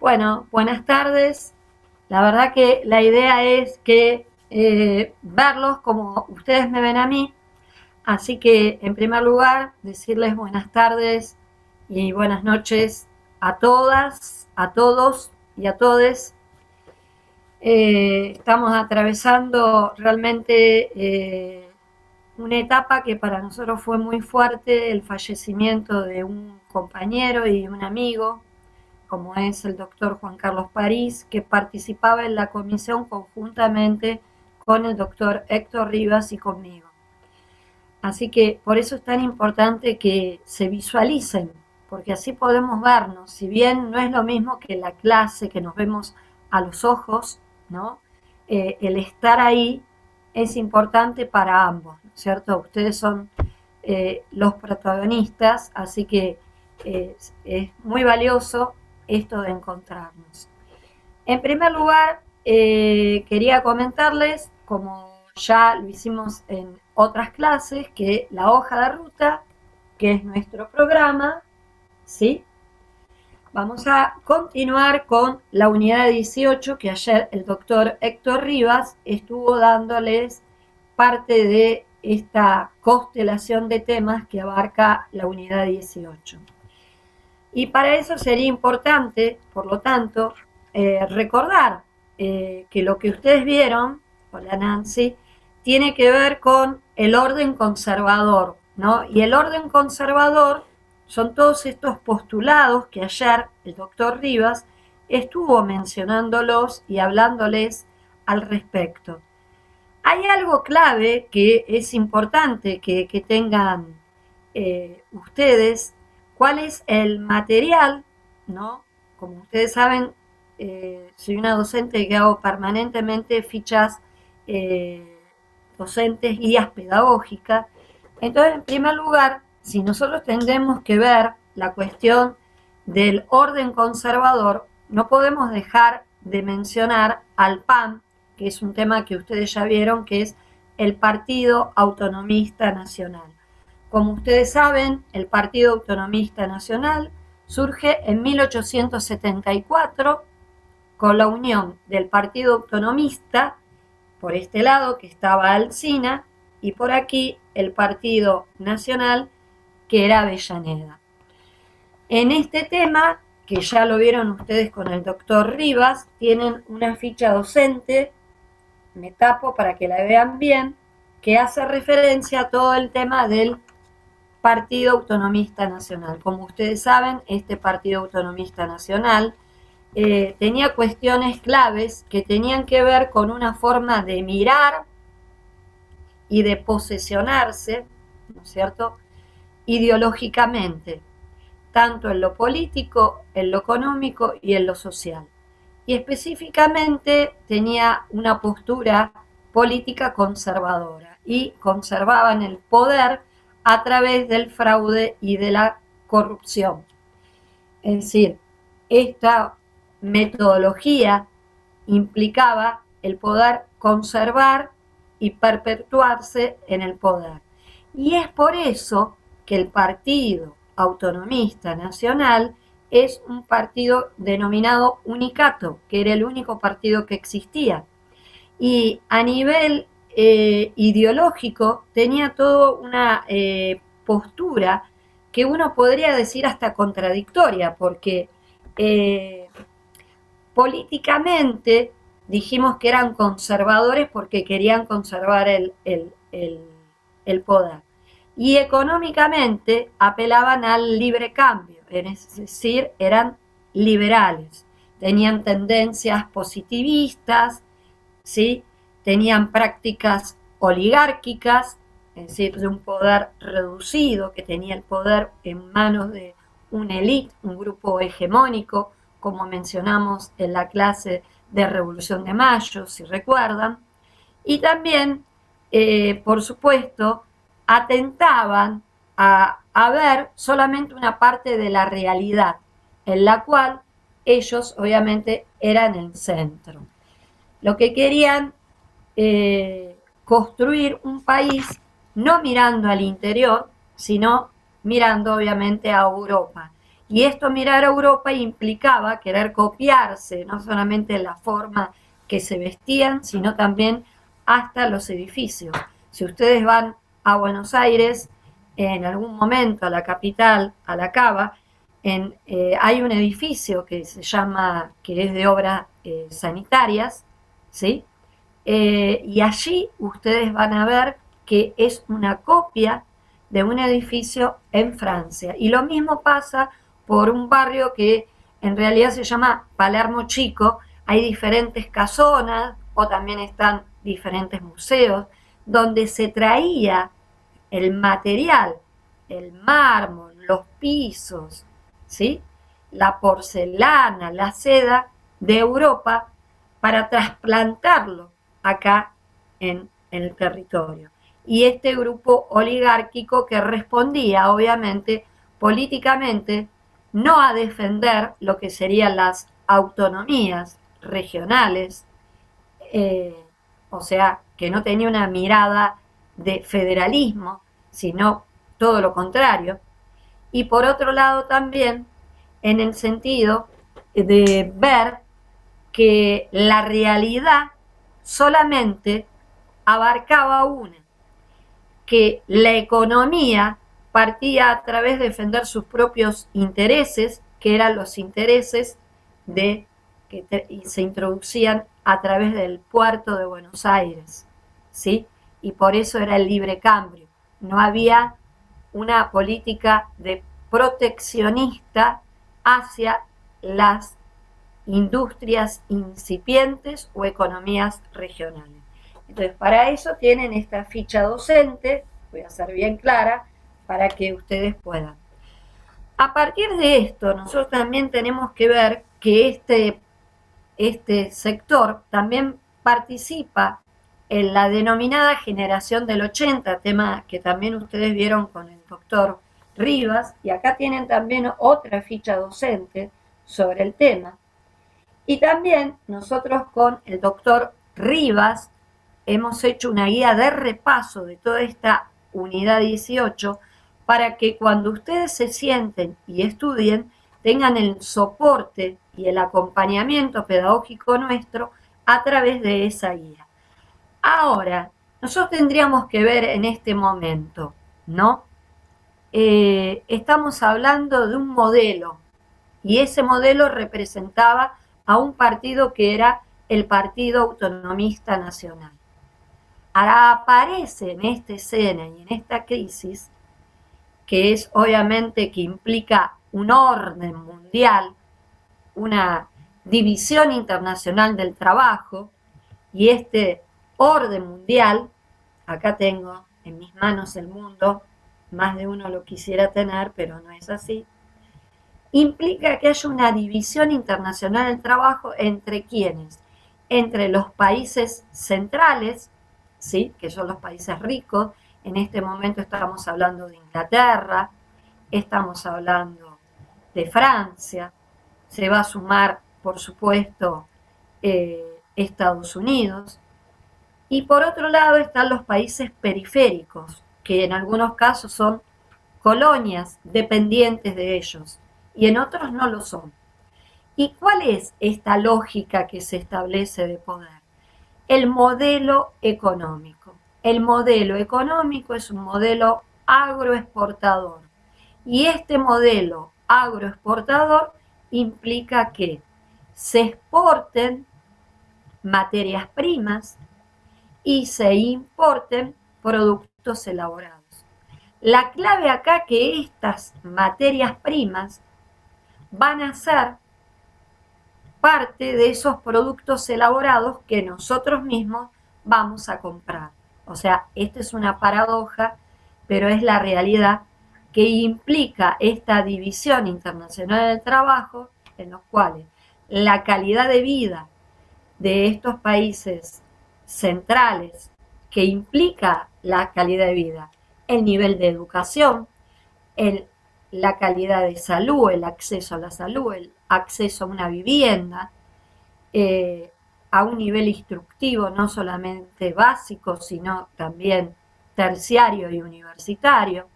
Bueno, buenas tardes. La verdad que la idea es que verlos como ustedes me ven a mí. Así que, en primer lugar, decirles buenas tardes y buenas noches a todas, a todos y a todes. Estamos atravesando realmente una etapa que para nosotros fue muy fuerte, el fallecimiento de un compañero y un amigo, como es el doctor Juan Carlos París, que participaba en la comisión conjuntamente con el doctor Héctor Rivas y conmigo. Así que por eso es tan importante que se visualicen, porque así podemos vernos. Si bien no es lo mismo que la clase, que nos vemos a los ojos, ¿no? El estar ahí es importante para ambos, ¿no es cierto? Ustedes son los protagonistas, así que es muy valioso esto de encontrarnos. En primer lugar, quería comentarles, como ya lo hicimos en otras clases, que la hoja de ruta, que es nuestro programa, ¿sí? Vamos a continuar con la unidad 18, que ayer el doctor Héctor Rivas estuvo dándoles parte de esta constelación de temas que abarca la unidad 18. Y para eso sería importante, por lo tanto, recordar que lo que ustedes vieron, hola Nancy, tiene que ver con el orden conservador, ¿no? Y el orden conservador son todos estos postulados que ayer el doctor Rivas estuvo mencionándolos y hablándoles al respecto. Hay algo clave que es importante que tengan ustedes, cuál es el material, ¿no? Como ustedes saben, soy una docente que hago permanentemente fichas docentes, guías pedagógicas. Entonces, en primer lugar, si nosotros tendremos que ver la cuestión del orden conservador, no podemos dejar de mencionar al PAN, que es un tema que ustedes ya vieron, que es el Partido Autonomista Nacional. Como ustedes saben, el Partido Autonomista Nacional surge en 1874 con la unión del Partido Autonomista, por este lado que estaba Alsina, y por aquí el Partido Nacional, que era Avellaneda. En este tema, que ya lo vieron ustedes con el doctor Rivas, tienen una ficha docente, me tapo para que la vean bien, que hace referencia a todo el tema del Partido Autonomista Nacional. Como ustedes saben, este Partido Autonomista Nacional tenía cuestiones claves que tenían que ver con una forma de mirar y de posesionarse, ¿no es cierto?, ideológicamente, tanto en lo político, en lo económico y en lo social. Y específicamente tenía una postura política conservadora y conservaban el poder a través del fraude y de la corrupción. Es decir, esta metodología implicaba el poder conservar y perpetuarse en el poder. Y es por eso que el Partido Autonomista Nacional es un partido denominado unicato, que era el único partido que existía. Y a nivel ideológico tenía toda una postura que uno podría decir hasta contradictoria, porque políticamente dijimos que eran conservadores porque querían conservar el poder. Y económicamente apelaban al libre cambio, es decir, eran liberales, tenían tendencias positivistas, ¿sí? Tenían prácticas oligárquicas, es decir, de un poder reducido que tenía el poder en manos de una élite, un grupo hegemónico, como mencionamos en la clase de Revolución de Mayo, si recuerdan, y también, por supuesto, atentaban a ver solamente una parte de la realidad, en la cual ellos obviamente eran el centro. Lo que querían construir un país no mirando al interior, sino mirando obviamente a Europa. Y esto mirar a Europa implicaba querer copiarse, no solamente la forma que se vestían, sino también hasta los edificios. Si ustedes van a Buenos Aires, en algún momento a la capital, a la Cava, hay un edificio que se llama, que es de obras sanitarias, ¿sí? Y allí ustedes van a ver que es una copia de un edificio en Francia. Y lo mismo pasa por un barrio que en realidad se llama Palermo Chico. Hay diferentes casonas o también están diferentes museos donde se traía el material, el mármol, los pisos, ¿sí? La porcelana, la seda de Europa para trasplantarlo acá en el territorio. Y este grupo oligárquico que respondía, obviamente, políticamente, no a defender lo que serían las autonomías regionales, o sea, que no tenía una mirada de federalismo, sino todo lo contrario. Y por otro lado también en el sentido de ver que la realidad solamente abarcaba una, que la economía partía a través de defender sus propios intereses, que eran los intereses de que se introducían a través del puerto de Buenos Aires, ¿sí? Y por eso era el libre cambio. No había una política de proteccionista hacia las industrias incipientes o economías regionales. Entonces, para eso tienen esta ficha docente, voy a ser bien clara, para que ustedes puedan. A partir de esto, nosotros también tenemos que ver que este sector también participa en la denominada generación del 80, tema que también ustedes vieron con el doctor Rivas, y acá tienen también otra ficha docente sobre el tema. Y también nosotros con el doctor Rivas hemos hecho una guía de repaso de toda esta unidad 18 para que cuando ustedes se sienten y estudien tengan el soporte y el acompañamiento pedagógico nuestro a través de esa guía. Ahora, nosotros tendríamos que ver en este momento, ¿no? Estamos hablando de un modelo y ese modelo representaba a un partido que era el Partido Autonomista Nacional. Ahora aparece en esta escena y en esta crisis, que es obviamente que implica un orden mundial, una división internacional del trabajo, y este orden mundial, acá tengo en mis manos el mundo, más de uno lo quisiera tener, pero no es así, implica que haya una división internacional del trabajo entre quienes, entre los países centrales, ¿sí? Que son los países ricos. En este momento estamos hablando de Inglaterra, estamos hablando de Francia, se va a sumar, por supuesto, Estados Unidos. Y por otro lado están los países periféricos, que en algunos casos son colonias dependientes de ellos, y en otros no lo son. ¿Y cuál es esta lógica que se establece de poder? El modelo económico. El modelo económico es un modelo agroexportador. Y este modelo agroexportador implica que se exporten materias primas y se importen productos elaborados. La clave acá que estas materias primas van a ser parte de esos productos elaborados que nosotros mismos vamos a comprar. O sea, esta es una paradoja, pero es la realidad que implica esta división internacional del trabajo, en los cuales la calidad de vida de estos países centrales, que implica la calidad de vida, el nivel de educación, la calidad de salud, el acceso a la salud, el acceso a una vivienda, a un nivel instructivo no solamente básico, sino también terciario y universitario.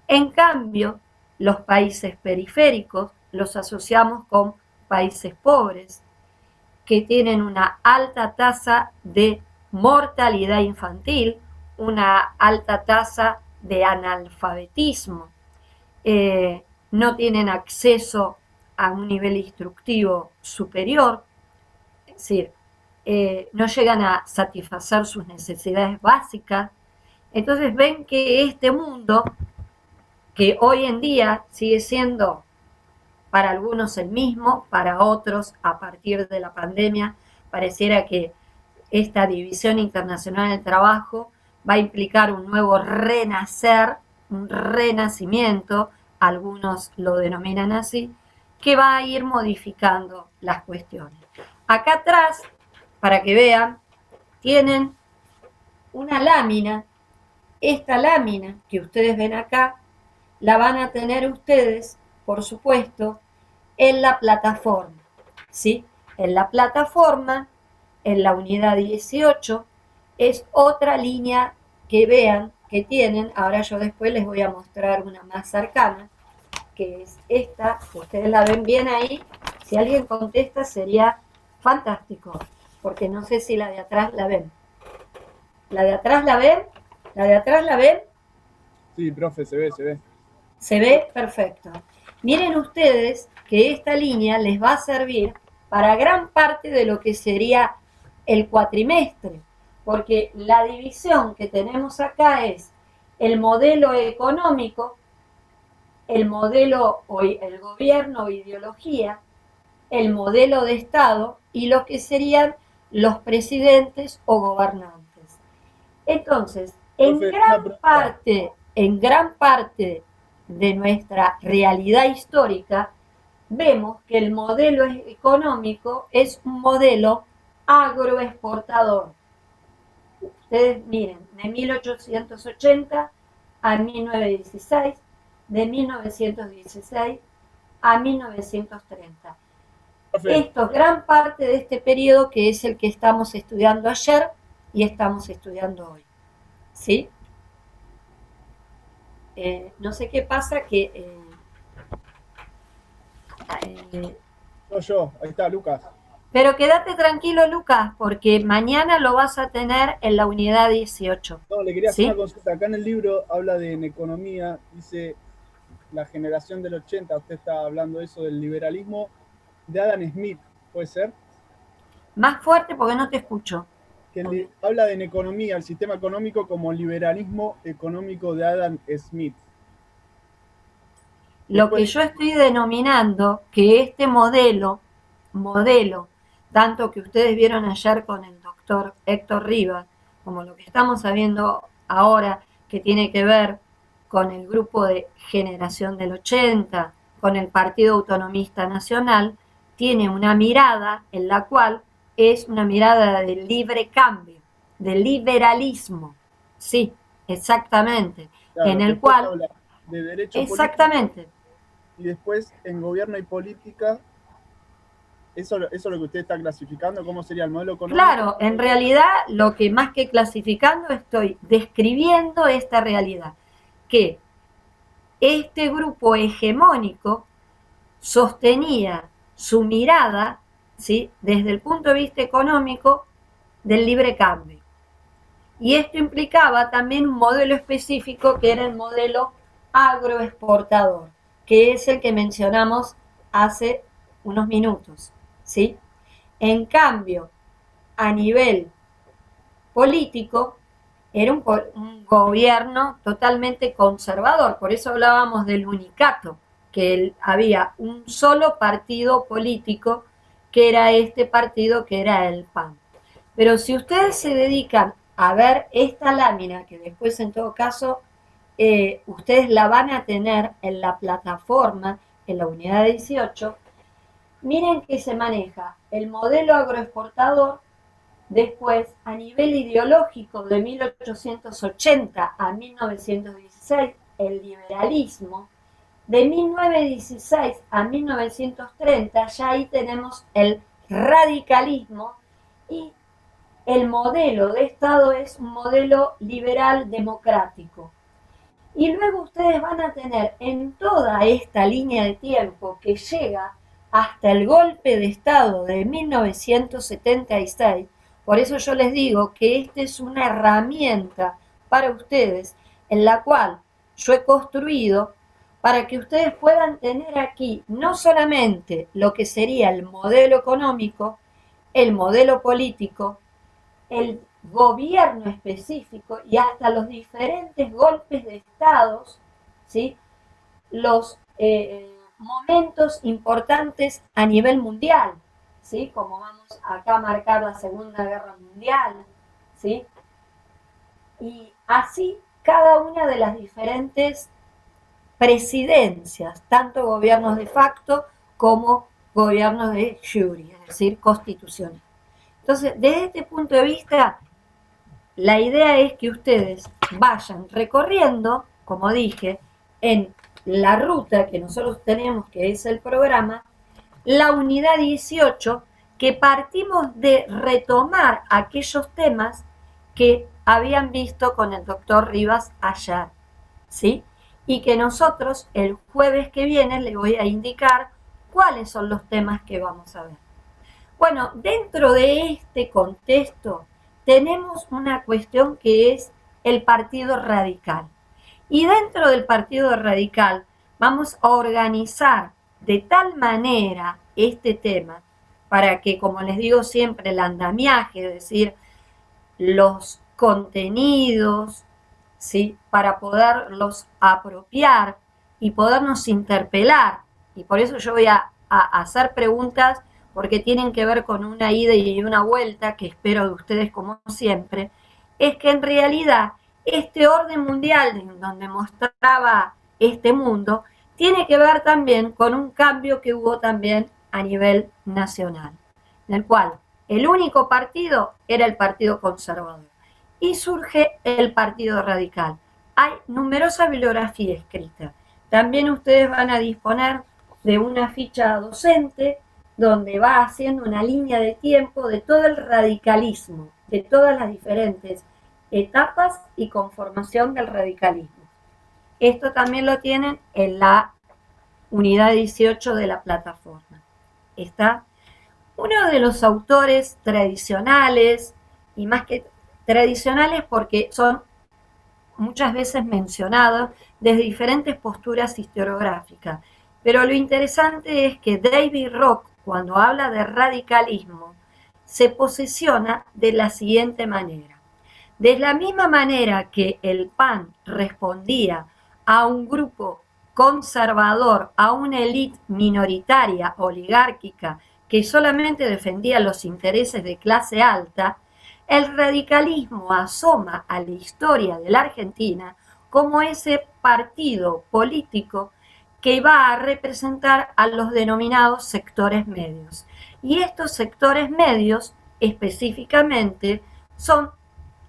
En cambio, los países periféricos los asociamos con países pobres, que tienen una alta tasa de mortalidad infantil, una alta tasa de analfabetismo, no tienen acceso a un nivel instructivo superior, es decir, no llegan a satisfacer sus necesidades básicas. Entonces ven que este mundo, que hoy en día sigue siendo para algunos el mismo, para otros a partir de la pandemia pareciera que esta división internacional del trabajo va a implicar un nuevo renacer, un renacimiento, algunos lo denominan así, que va a ir modificando las cuestiones. Acá atrás, para que vean, tienen una lámina. Esta lámina que ustedes ven acá, la van a tener ustedes, por supuesto, en la plataforma, ¿sí? En la plataforma, en la unidad 18, es otra línea que vean que tienen. Ahora yo después les voy a mostrar una más cercana, que es esta, ustedes la ven bien ahí. Si alguien contesta sería fantástico, porque no sé si la de atrás la ven. ¿La de atrás la ven? ¿La de atrás la ven? Sí, profe, se ve, se ve. ¿Se ve? Perfecto. Miren ustedes que esta línea les va a servir para gran parte de lo que sería el cuatrimestre, porque la división que tenemos acá es el modelo económico, el modelo o el gobierno o ideología, el modelo de Estado y lo que serían los presidentes o gobernantes. Entonces, Profe, una pregunta. en gran parte de nuestra realidad histórica, vemos que el modelo económico es un modelo agroexportador. Ustedes miren, de 1880 a 1916, de 1916 a 1930. Profe, Esto es gran parte de este periodo que es el que estamos estudiando ayer y estamos estudiando hoy. ¿Sí? No sé qué pasa que... ahí está, Lucas. pero quédate tranquilo, Lucas, porque mañana lo vas a tener en la unidad 18. No, le quería hacer una ¿Sí? consulta. Acá en el libro habla de en economía, dice la generación del 80, usted está hablando de eso del liberalismo de Adam Smith, ¿puede ser? Más fuerte porque no te escucho. Que habla de en economía, el sistema económico como liberalismo económico de Adam Smith. Lo Después que dice, yo estoy denominando que este modelo, tanto que ustedes vieron ayer con el doctor Héctor Rivas, como lo que estamos sabiendo ahora, que tiene que ver con el grupo de Generación del 80, con el Partido Autonomista Nacional, tiene una mirada en la cual es una mirada del libre cambio, del liberalismo. Sí, exactamente. En claro, el después cual, habla de derecho político exactamente, y después en gobierno y política, eso es lo que usted está clasificando, ¿cómo sería el modelo económico? claro, en realidad lo que más que clasificando estoy describiendo esta realidad, que este grupo hegemónico sostenía su mirada, ¿sí?, desde el punto de vista económico del libre cambio. Y esto implicaba también un modelo específico que era el modelo agroexportador, que es el que mencionamos hace unos minutos, ¿sí? En cambio, a nivel político, era un gobierno totalmente conservador, por eso hablábamos del unicato, que había un solo partido político, que era este partido, que era el PAN. Pero si ustedes se dedican a ver esta lámina, que después en todo caso ustedes la van a tener en la plataforma, en la unidad 18, miren que se maneja el modelo agroexportador. Después, a nivel ideológico, de 1880 a 1916, el liberalismo. De 1916 a 1930, ya ahí tenemos el radicalismo, y el modelo de Estado es un modelo liberal democrático. Y luego ustedes van a tener en toda esta línea de tiempo que llega hasta el golpe de Estado de 1976, por eso yo les digo que esta es una herramienta para ustedes en la cual yo he construido para que ustedes puedan tener aquí no solamente lo que sería el modelo económico, el modelo político, el gobierno específico y hasta los diferentes golpes de estados, ¿sí? Los momentos importantes a nivel mundial, ¿sí? Como vamos acá a marcar la Segunda Guerra Mundial, ¿sí? Y así cada una de las diferentes presidencias, tanto gobiernos de facto como gobiernos de jure, es decir, constituciones. Entonces, desde este punto de vista, la idea es que ustedes vayan recorriendo, como dije, en la ruta que nosotros tenemos, que es el programa, la unidad 18, que partimos de retomar aquellos temas que habían visto con el doctor Rivas ayer, ¿sí? Y que nosotros el jueves que viene les voy a indicar cuáles son los temas que vamos a ver. Bueno, dentro de este contexto tenemos una cuestión que es el Partido Radical. Y dentro del Partido Radical vamos a organizar de tal manera este tema para que, como les digo siempre, el andamiaje, es decir, los contenidos, ¿sí? Para poderlos apropiar y podernos interpelar. Y por eso yo voy a hacer preguntas porque tienen que ver con una ida y una vuelta que espero de ustedes como siempre, es que en realidad este orden mundial en donde mostraba este mundo tiene que ver también con un cambio que hubo también a nivel nacional, en el cual el único partido era el Partido Conservador y surge el Partido Radical. Hay numerosa bibliografía escrita. También ustedes van a disponer de una ficha docente donde va haciendo una línea de tiempo de todo el radicalismo, de todas las diferentes etapas y conformación del radicalismo. Esto también lo tienen en la unidad 18 de la plataforma. Está uno de los autores tradicionales, y más que tradicionales porque son muchas veces mencionados desde diferentes posturas historiográficas. Pero lo interesante es que David Rock, cuando habla de radicalismo, se posiciona de la siguiente manera. De la misma manera que el PAN respondía a un grupo conservador, a una élite minoritaria, oligárquica, que solamente defendía los intereses de clase alta, el radicalismo asoma a la historia de la Argentina como ese partido político que va a representar a los denominados sectores medios. Y estos sectores medios específicamente son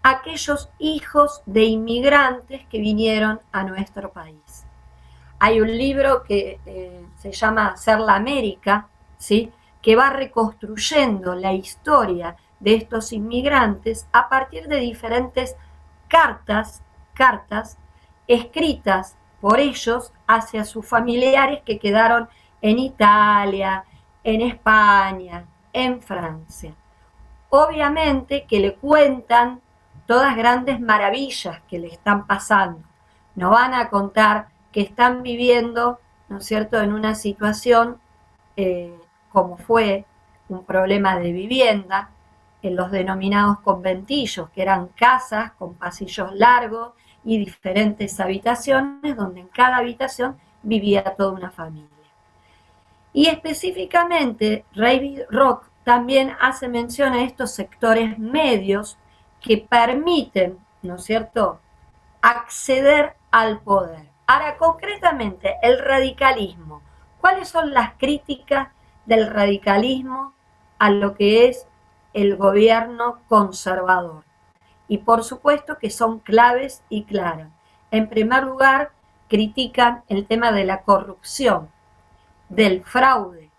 aquellos hijos de inmigrantes que vinieron a nuestro país. Hay un libro que se llama Ser la América, ¿sí? Que va reconstruyendo la historia de estos inmigrantes a partir de diferentes cartas escritas por ellos hacia sus familiares que quedaron en Italia, en España, en Francia. Obviamente que le cuentan todas grandes maravillas que le están pasando. No van a contar que están viviendo, ¿no es cierto?, en una situación como fue un problema de vivienda, en los denominados conventillos, que eran casas con pasillos largos y diferentes habitaciones, donde en cada habitación vivía toda una familia. Y específicamente, David Rock también hace mención a estos sectores medios que permiten, ¿no es cierto?, acceder al poder. Ahora, concretamente, el radicalismo. ¿Cuáles son las críticas del radicalismo a lo que es el gobierno conservador? Y por supuesto que son claves y claras. En primer lugar, critican el tema de la corrupción, del fraude.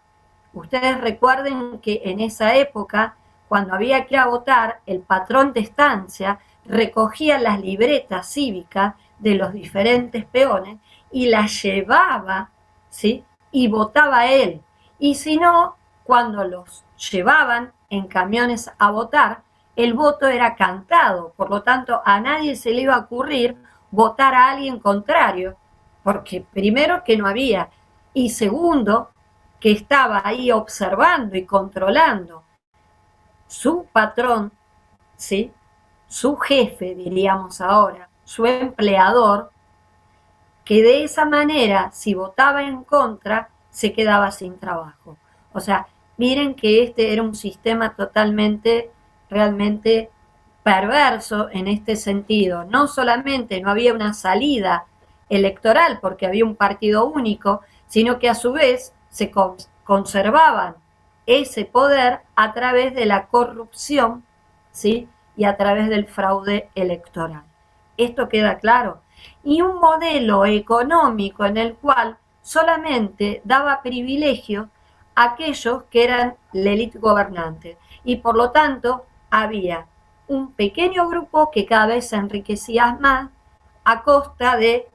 Ustedes recuerden que en esa época, cuando había que ir a votar, el patrón de estancia recogía las libretas cívicas de los diferentes peones y la llevaba, ¿sí? Y votaba él. Y si no, cuando los llevaban en camiones a votar, el voto era cantado, por lo tanto a nadie se le iba a ocurrir votar a alguien contrario, porque primero que no había, y segundo que estaba ahí observando y controlando su patrón, ¿sí? Su jefe, diríamos ahora, su empleador, que de esa manera, si votaba en contra, se quedaba sin trabajo. O sea, miren que este era un sistema totalmente, realmente perverso en este sentido. No solamente no había una salida electoral porque había un partido único, sino que a su vez se conservaban ese poder a través de la corrupción, ¿sí? Y a través del fraude electoral. Esto queda claro. Y un modelo económico en el cual solamente daba privilegios a aquellos que eran la élite gobernante. Y por lo tanto había un pequeño grupo que cada vez se enriquecía más a costa de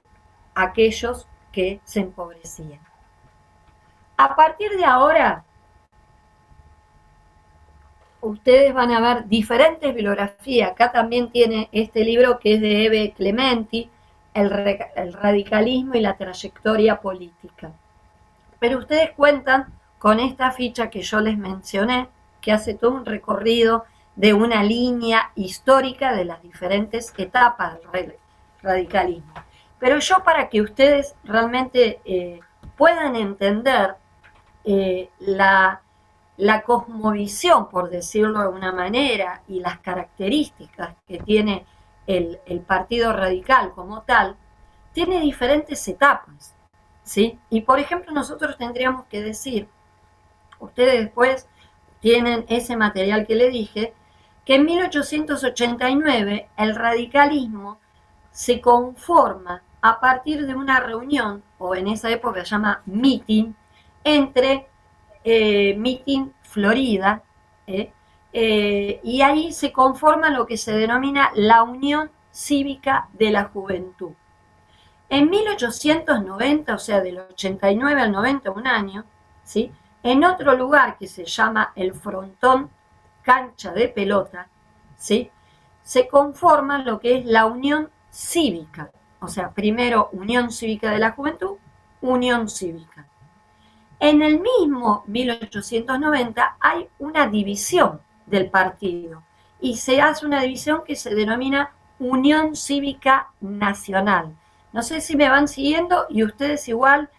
aquellos que se empobrecían. A partir de ahora, ustedes van a ver diferentes bibliografías. Acá también tiene este libro que es de Eve Clementi, el radicalismo y la trayectoria política. Pero ustedes cuentan con esta ficha que yo les mencioné, que hace todo un recorrido de una línea histórica de las diferentes etapas del radicalismo. Pero yo, para que ustedes realmente puedan entender la cosmovisión, por decirlo de una manera, y las características que tiene el Partido Radical como tal, tiene diferentes etapas, ¿sí? Y por ejemplo, nosotros tendríamos que decir, ustedes después tienen ese material que le dije, que en 1889 el radicalismo se conforma a partir de una reunión, o en esa época se llama meeting, entre Meeting Florida, y ahí se conforma lo que se denomina la Unión Cívica de la Juventud. En 1890, o sea, del 89 al 90, un año, ¿sí? En otro lugar que se llama el Frontón Cancha de Pelota, ¿sí? Se conforma lo que es la Unión Cívica, o sea, primero Unión Cívica de la Juventud, Unión Cívica. En el mismo 1890 hay una división del partido y se hace una división que se denomina Unión Cívica Nacional. No sé si me van siguiendo, y ustedes igual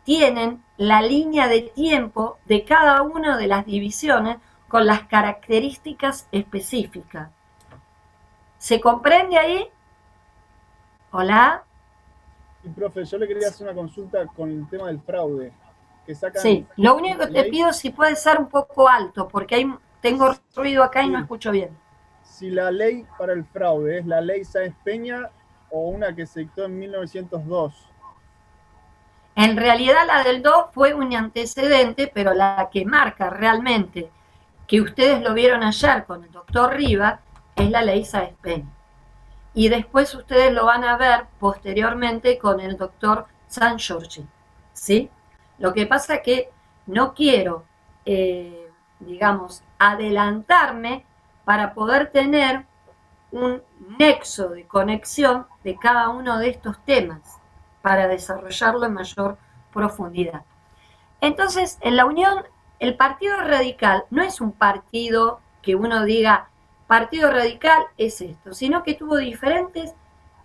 tienen la línea de tiempo de cada una de las divisiones con las características específicas. ¿Se comprende ahí? ¿Hola? Y profe, yo le quería hacer una consulta con el tema del fraude. Que sacan, sí, lo único que te pido si puede ser un poco alto, porque tengo ruido acá y no escucho bien. Si la ley para el fraude es la ley Sáenz Peña o una que se dictó en 1902. En realidad la del 2 fue un antecedente, pero la que marca realmente, que ustedes lo vieron ayer con el doctor Riva, es la ley Sáenz Peña. Y después ustedes lo van a ver posteriormente con el doctor Sangiorgi, ¿sí? Lo que pasa es que no quiero, digamos, adelantarme para poder tener un nexo de conexión de cada uno de estos temas para desarrollarlo en mayor profundidad. Entonces, en la Unión, el Partido Radical no es un partido que uno diga, Partido Radical es esto, sino que tuvo diferentes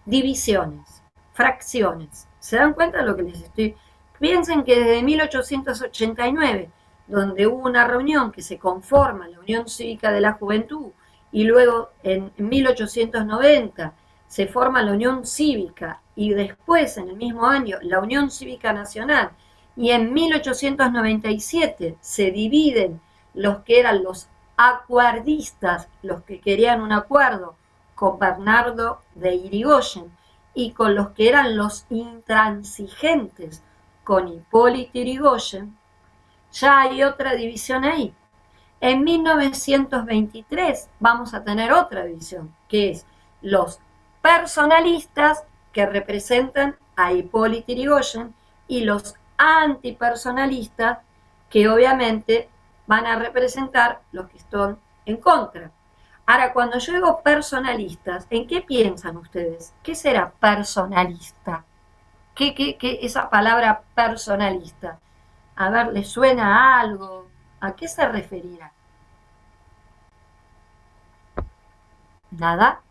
divisiones, fracciones. ¿Se dan cuenta de lo que les estoy? Piensen que desde 1889, donde hubo una reunión que se conforma la Unión Cívica de la Juventud, y luego en 1890 se forma la Unión Cívica, y después en el mismo año la Unión Cívica Nacional, y en 1897 se dividen los que eran los acuerdistas, los que querían un acuerdo con Bernardo de Irigoyen, y con los que eran los intransigentes, con Hipólito Yrigoyen, ya hay otra división ahí. En 1923 vamos a tener otra división, que es los personalistas que representan a Hipólito Yrigoyen y los antipersonalistas que obviamente van a representar los que están en contra. Ahora, cuando yo digo personalistas, ¿en qué piensan ustedes? ¿Qué será personalista? ¿Qué esa palabra personalista? A ver, ¿les suena a algo? ¿A qué se referirá? ¿Nada?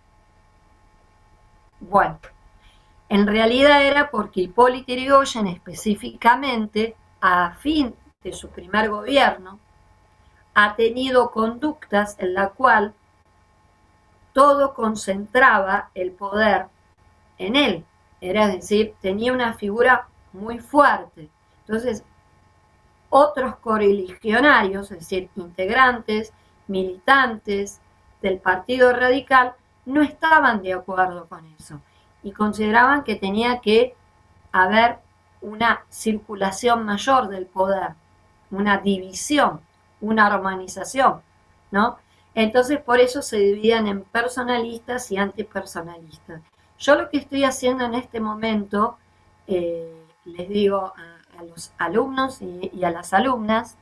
Bueno, en realidad era porque Hipólito Yrigoyen específicamente, a fin de su primer gobierno, ha tenido conductas en la cual todo concentraba el poder en él. Era decir, tenía una figura muy fuerte. Entonces, otros correligionarios, es decir, integrantes, militantes del Partido Radical, no estaban de acuerdo con eso y consideraban que tenía que haber una circulación mayor del poder, una división, una armonización, ¿no? Entonces, por eso se dividían en personalistas y antipersonalistas. Yo lo que estoy haciendo en este momento, les digo a los alumnos y a las alumnas,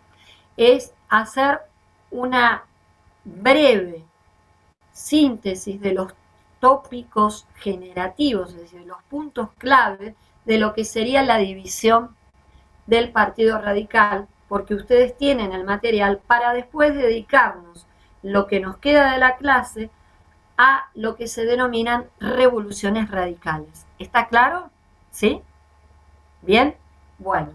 es hacer una breve síntesis de los tópicos generativos, es decir, los puntos clave de lo que sería la división del Partido Radical, porque ustedes tienen el material para después dedicarnos lo que nos queda de la clase a lo que se denominan revoluciones radicales. ¿Está claro? ¿Sí? ¿Bien? Bueno.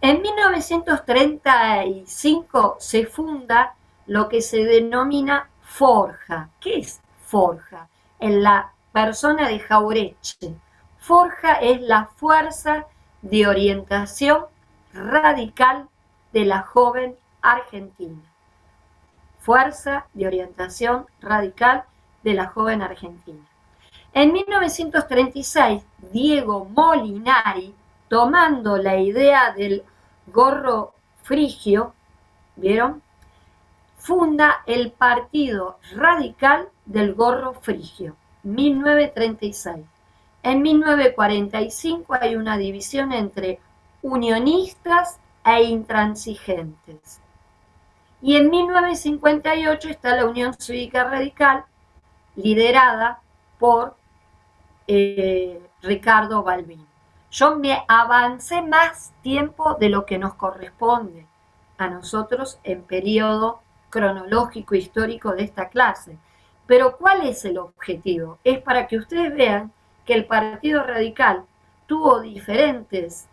En 1935 se funda lo que se denomina Forja. ¿Qué es Forja? En la persona de Jauretche. Forja es la fuerza de orientación radical de la joven argentina. Fuerza de orientación radical de la joven argentina. En 1936, Diego Molinari, tomando la idea del gorro frigio, ¿vieron? Funda el Partido Radical del Gorro Frigio, 1936. En 1945 hay una división entre unionistas e intransigentes. Y en 1958 está la Unión Cívica Radical, liderada por Ricardo Balbín. Yo me avancé más tiempo de lo que nos corresponde a nosotros en periodo cronológico histórico de esta clase. Pero ¿cuál es el objetivo? Es para que ustedes vean que el Partido Radical tuvo diferentes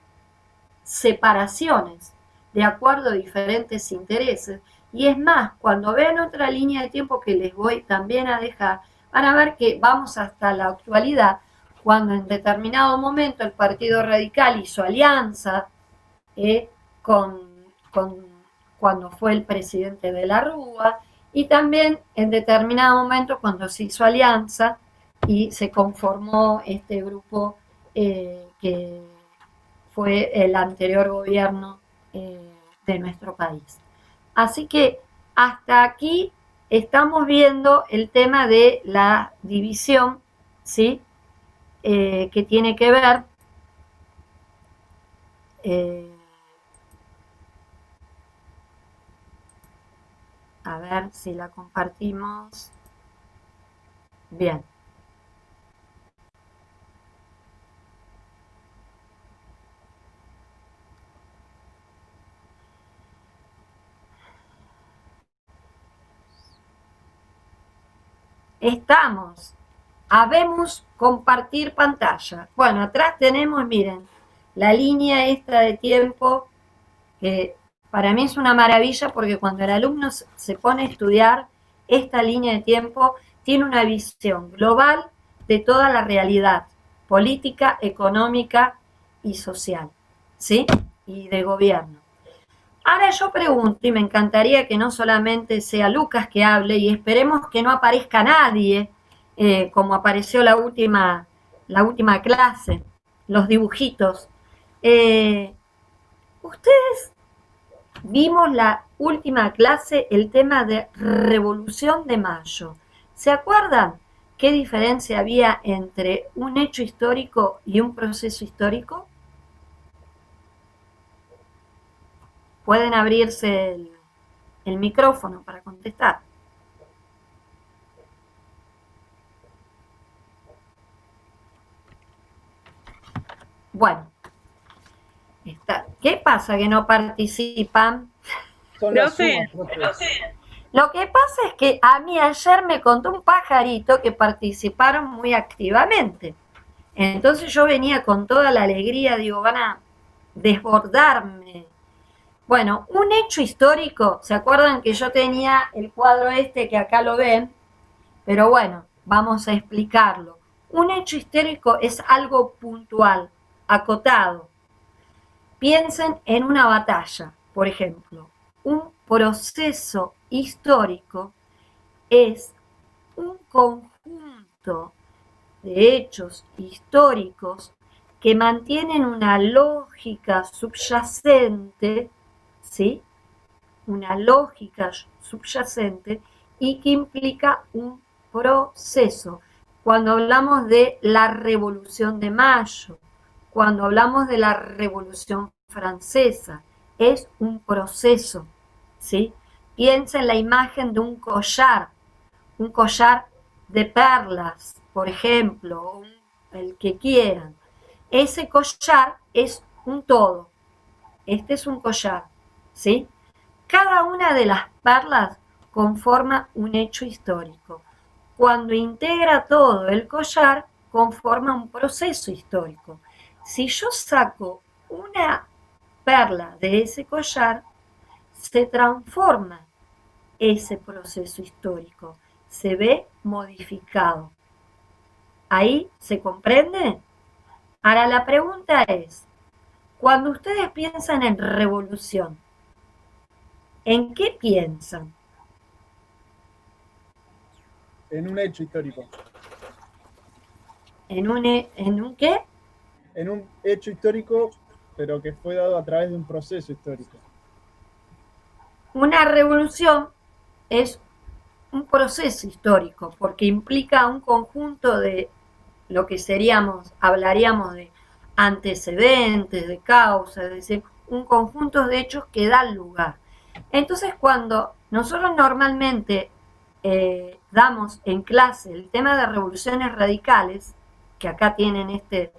separaciones de acuerdo a diferentes intereses, y es más, cuando vean otra línea de tiempo que les voy también a dejar, van a ver que vamos hasta la actualidad, cuando en determinado momento el Partido Radical hizo alianza cuando fue el presidente de la Rúa, y también en determinado momento cuando se hizo alianza y se conformó este grupo que fue el anterior gobierno de nuestro país. Así que hasta aquí estamos viendo el tema de la división, ¿sí? Que tiene que ver a ver si la compartimos. Bien. Estamos. Habemos compartir pantalla. Bueno, atrás tenemos, miren, la línea esta de tiempo, que para mí es una maravilla porque cuando el alumno se pone a estudiar esta línea de tiempo, tiene una visión global de toda la realidad política, económica y social, ¿sí? Y de gobierno. Ahora yo pregunto, y me encantaría que no solamente sea Lucas que hable, y esperemos que no aparezca nadie, como apareció la última clase, los dibujitos. Ustedes vimos la última clase, el tema de Revolución de Mayo. ¿Se acuerdan qué diferencia había entre un hecho histórico y un proceso histórico? Pueden abrirse el micrófono para contestar. Bueno, ¿qué pasa que no participan? Son las sumas, profe. Lo que pasa es que a mí ayer me contó un pajarito que participaron muy activamente. Entonces yo venía con toda la alegría, digo, van a desbordarme. Bueno, un hecho histórico, ¿se acuerdan que yo tenía el cuadro este que acá lo ven? Pero bueno, vamos a explicarlo. Un hecho histórico es algo puntual, acotado. Piensen en una batalla, por ejemplo. Un proceso histórico es un conjunto de hechos históricos que mantienen una lógica subyacente, ¿sí? Una lógica subyacente y que implica un proceso. Cuando hablamos de la Revolución de Mayo, cuando hablamos de la Revolución Francesa, es un proceso, ¿sí? Piensa en la imagen de un collar de perlas, por ejemplo, o el que quieran. Ese collar es un todo. Este es un collar, ¿sí? Cada una de las perlas conforma un hecho histórico. Cuando integra todo el collar, conforma un proceso histórico. Si yo saco una perla de ese collar, se transforma ese proceso histórico, se ve modificado. ¿Ahí se comprende? Ahora la pregunta es, cuando ustedes piensan en revolución, ¿en qué piensan? En un hecho histórico. ¿En un qué? En un hecho histórico, pero que fue dado a través de un proceso histórico. Una revolución es un proceso histórico porque implica un conjunto de lo que hablaríamos de antecedentes, de causas, es decir, un conjunto de hechos que dan lugar. Entonces, cuando nosotros normalmente damos en clase el tema de revoluciones radicales, que acá tienen este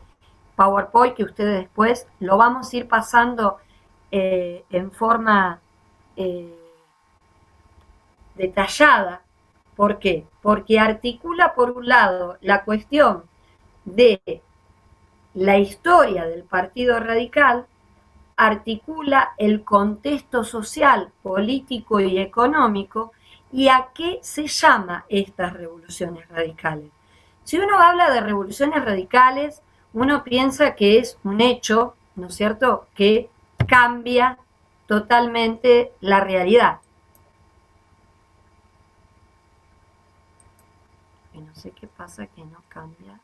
PowerPoint que ustedes después lo vamos a ir pasando en forma detallada. ¿Por qué? Porque articula por un lado la cuestión de la historia del Partido Radical, articula el contexto social, político y económico y a qué se llama estas revoluciones radicales. Si uno habla de revoluciones radicales, uno piensa que es un hecho, ¿no es cierto?, que cambia totalmente la realidad. Y no sé qué pasa que no cambia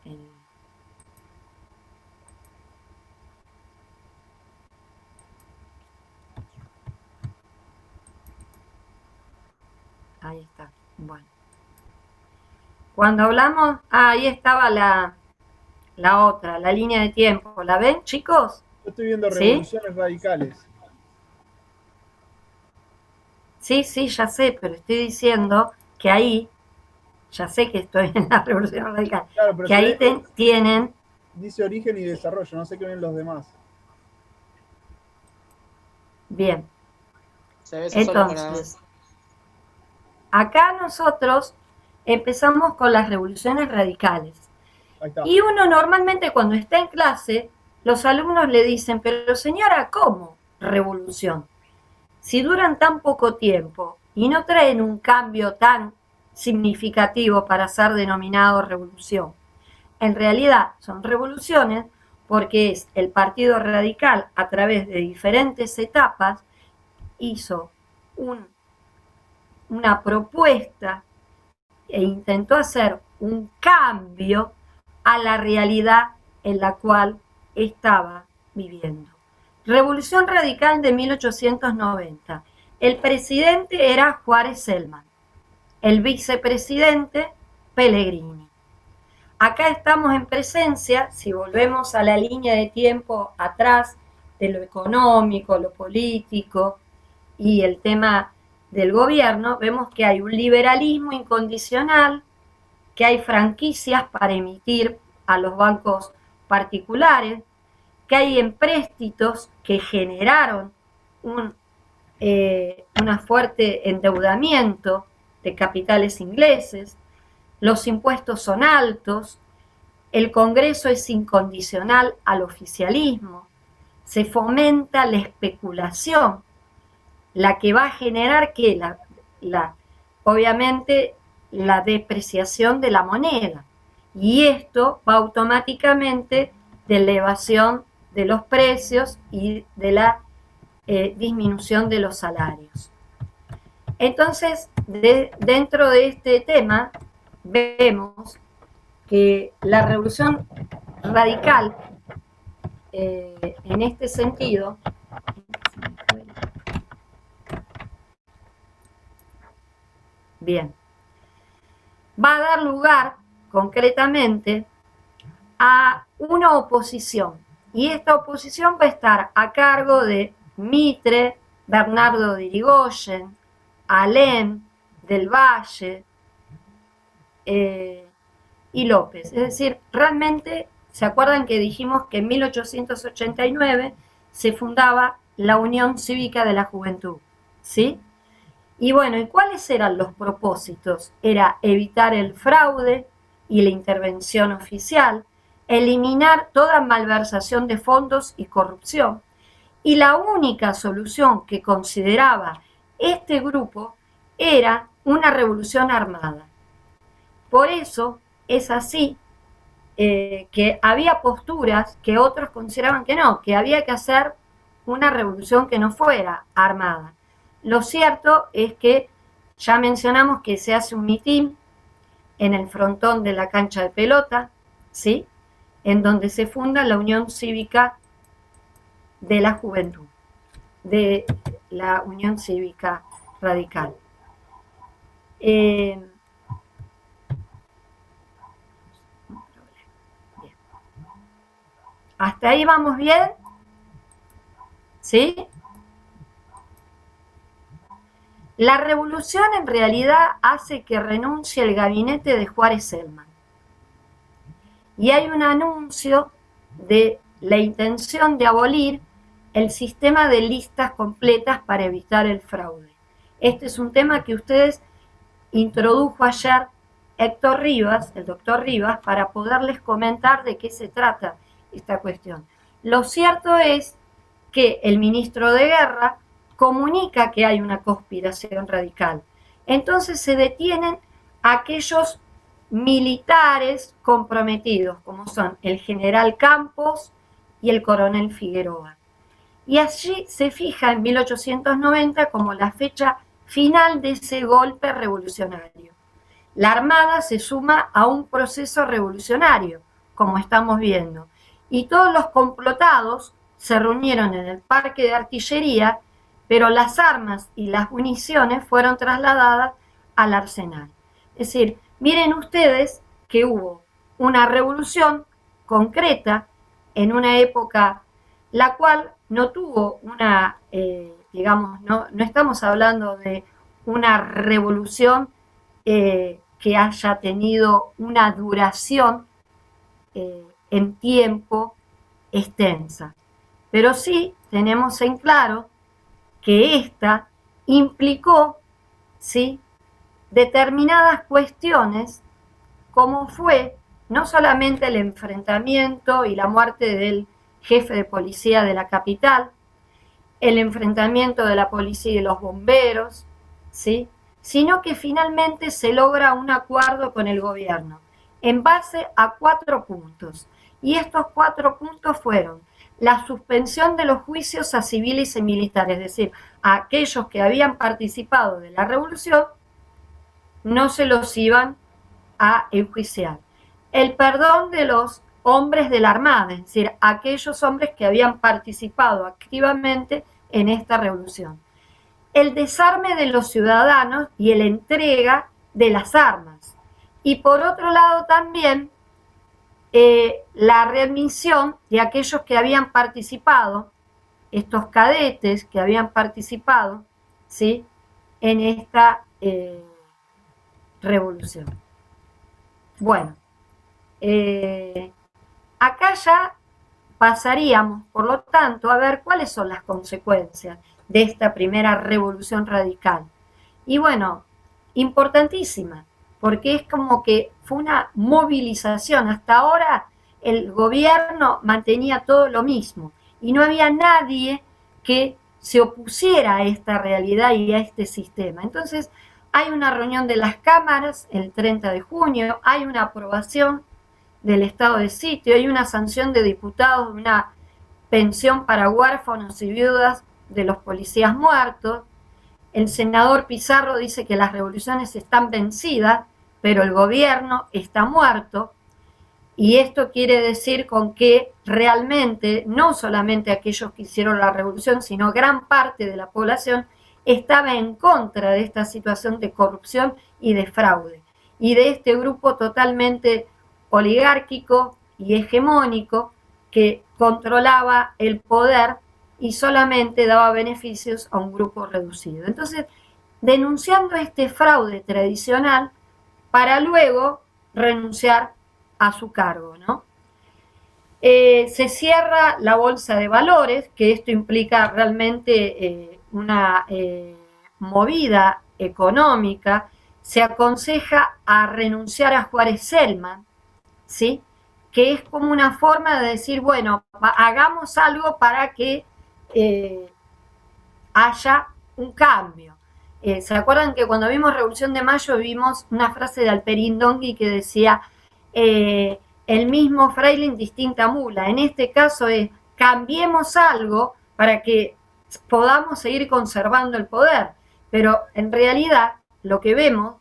el... Ahí está, bueno. Cuando hablamos, ahí estaba la otra, la línea de tiempo. ¿La ven, chicos? Yo estoy viendo ¿Sí? revoluciones radicales. Sí, sí, ya sé, pero estoy diciendo que ahí, ya sé que estoy en la revolución radical, Claro, pero que ahí tienen... Dice origen y desarrollo, no sé qué ven los demás. Bien. Se ve eso solo para... Entonces, acá nosotros empezamos con las revoluciones radicales. Ahí está. Y uno normalmente cuando está en clase, los alumnos le dicen, pero señora, ¿cómo revolución? Si duran tan poco tiempo y no traen un cambio tan significativo para ser denominado revolución. En realidad son revoluciones porque es el Partido Radical a través de diferentes etapas hizo una propuesta e intentó hacer un cambio a la realidad en la cual estaba viviendo. Revolución Radical de 1890. El presidente era Juárez Celman. el vicepresidente Pellegrini. Acá estamos en presencia, si volvemos a la línea de tiempo atrás, de lo económico, lo político y el tema del gobierno, vemos que hay un liberalismo incondicional, que hay franquicias para emitir a los bancos particulares, que hay empréstitos que generaron un fuerte endeudamiento de capitales ingleses, los impuestos son altos, el Congreso es incondicional al oficialismo, se fomenta la especulación, la que va a generar que obviamente la depreciación de la moneda, y esto va automáticamente de elevación de los precios y de la disminución de los salarios. Entonces, dentro de este tema, vemos que la revolución radical, en este sentido, bien, va a dar lugar concretamente a una oposición, y esta oposición va a estar a cargo de Mitre, Bernardo de Irigoyen, Alem, Del Valle y López. Es decir, realmente, ¿se acuerdan que dijimos que en 1889 se fundaba la Unión Cívica de la Juventud? ¿Sí? Y bueno, ¿y cuáles eran los propósitos? Era evitar el fraude y la intervención oficial, eliminar toda malversación de fondos y corrupción. Y la única solución que consideraba este grupo era una revolución armada. Por eso es así que había posturas que otros consideraban que no, que había que hacer una revolución que no fuera armada. Lo cierto es que ya mencionamos que se hace un mitin en el frontón de la cancha de pelota, ¿sí?, en donde se funda la Unión Cívica de la Juventud, de la Unión Cívica Radical. Bien. ¿Hasta ahí vamos bien? ¿Sí? La revolución en realidad hace que renuncie el gabinete de Juárez Celman. Y hay un anuncio de la intención de abolir el sistema de listas completas para evitar el fraude. Este es un tema que ustedes introdujo ayer Héctor Rivas, el doctor Rivas, para poderles comentar de qué se trata esta cuestión. Lo cierto es que el ministro de Guerra comunica que hay una conspiración radical. Entonces se detienen aquellos militares comprometidos, como son el general Campos y el coronel Figueroa. Y allí se fija en 1890 como la fecha final de ese golpe revolucionario. La Armada se suma a un proceso revolucionario, como estamos viendo, y todos los complotados se reunieron en el parque de artillería, pero las armas y las municiones fueron trasladadas al arsenal. Es decir, miren ustedes que hubo una revolución concreta en una época la cual no tuvo una, digamos, no estamos hablando de una revolución que haya tenido una duración en tiempo extensa. Pero sí tenemos en claro que esta implicó, ¿sí?, determinadas cuestiones, como fue no solamente el enfrentamiento y la muerte del jefe de policía de la capital, el enfrentamiento de la policía y de los bomberos, ¿sí?, sino que finalmente se logra un acuerdo con el gobierno en base a 4 puntos. Y estos 4 puntos fueron la suspensión de los juicios a civiles y militares, es decir, a aquellos que habían participado de la revolución no se los iban a enjuiciar. El perdón de los hombres de la Armada, es decir, aquellos hombres que habían participado activamente en esta revolución. El desarme de los ciudadanos y la entrega de las armas. Y por otro lado también la readmisión de aquellos que habían participado, estos cadetes que habían participado, ¿sí?, en esta revolución. Bueno, acá ya pasaríamos, por lo tanto, a ver cuáles son las consecuencias de esta primera revolución radical. Y bueno, importantísima, porque es como que fue una movilización. Hasta ahora el gobierno mantenía todo lo mismo y no había nadie que se opusiera a esta realidad y a este sistema. Entonces, hay una reunión de las cámaras el 30 de junio, hay una aprobación del estado de sitio, hay una sanción de diputados, una pensión para huérfanos y viudas de los policías muertos. El senador Pizarro dice que las revoluciones están vencidas, pero el gobierno está muerto. Y esto quiere decir con que realmente no solamente aquellos que hicieron la revolución, sino gran parte de la población estaba en contra de esta situación de corrupción y de fraude. Y de este grupo totalmente oligárquico y hegemónico que controlaba el poder y solamente daba beneficios a un grupo reducido. Entonces, denunciando este fraude tradicional para luego renunciar a su cargo, ¿no? Se cierra la bolsa de valores, que esto implica realmente una movida económica. Se aconseja a renunciar a Juárez Celman, ¿sí?, que es como una forma de decir, bueno, hagamos algo para que haya un cambio. ¿Se acuerdan que cuando vimos Revolución de Mayo vimos una frase de Alperín Dongui que decía, el mismo fraile en distinta mula? En este caso es, cambiemos algo para que podamos seguir conservando el poder. Pero en realidad lo que vemos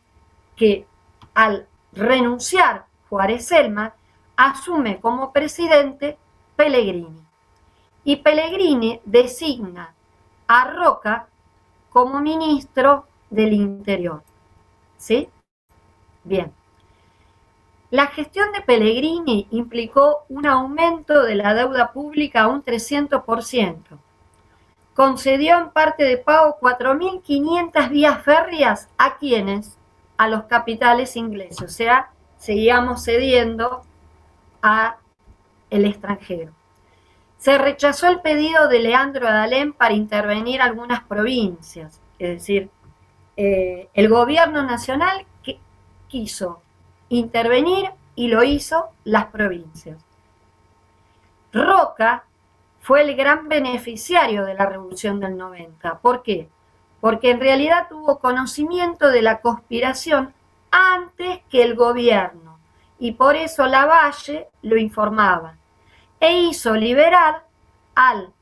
que al renunciar Juárez Celman, asume como presidente Pellegrini. Y Pellegrini designa a Roca como ministro del Interior. ¿Sí? Bien. La gestión de Pellegrini implicó un aumento de la deuda pública a un 300%. Concedió en parte de pago 4.500 vías férreas a quienes, a los capitales ingleses, o sea, seguíamos cediendo a el extranjero. Se rechazó el pedido de Leandro Adalén para intervenir algunas provincias, es decir, el gobierno nacional quiso intervenir y lo hizo las provincias. Roca fue el gran beneficiario de la Revolución del 90. ¿Por qué? Porque en realidad tuvo conocimiento de la conspiración antes que el gobierno y por eso Lavalle lo informaba e hizo liberar al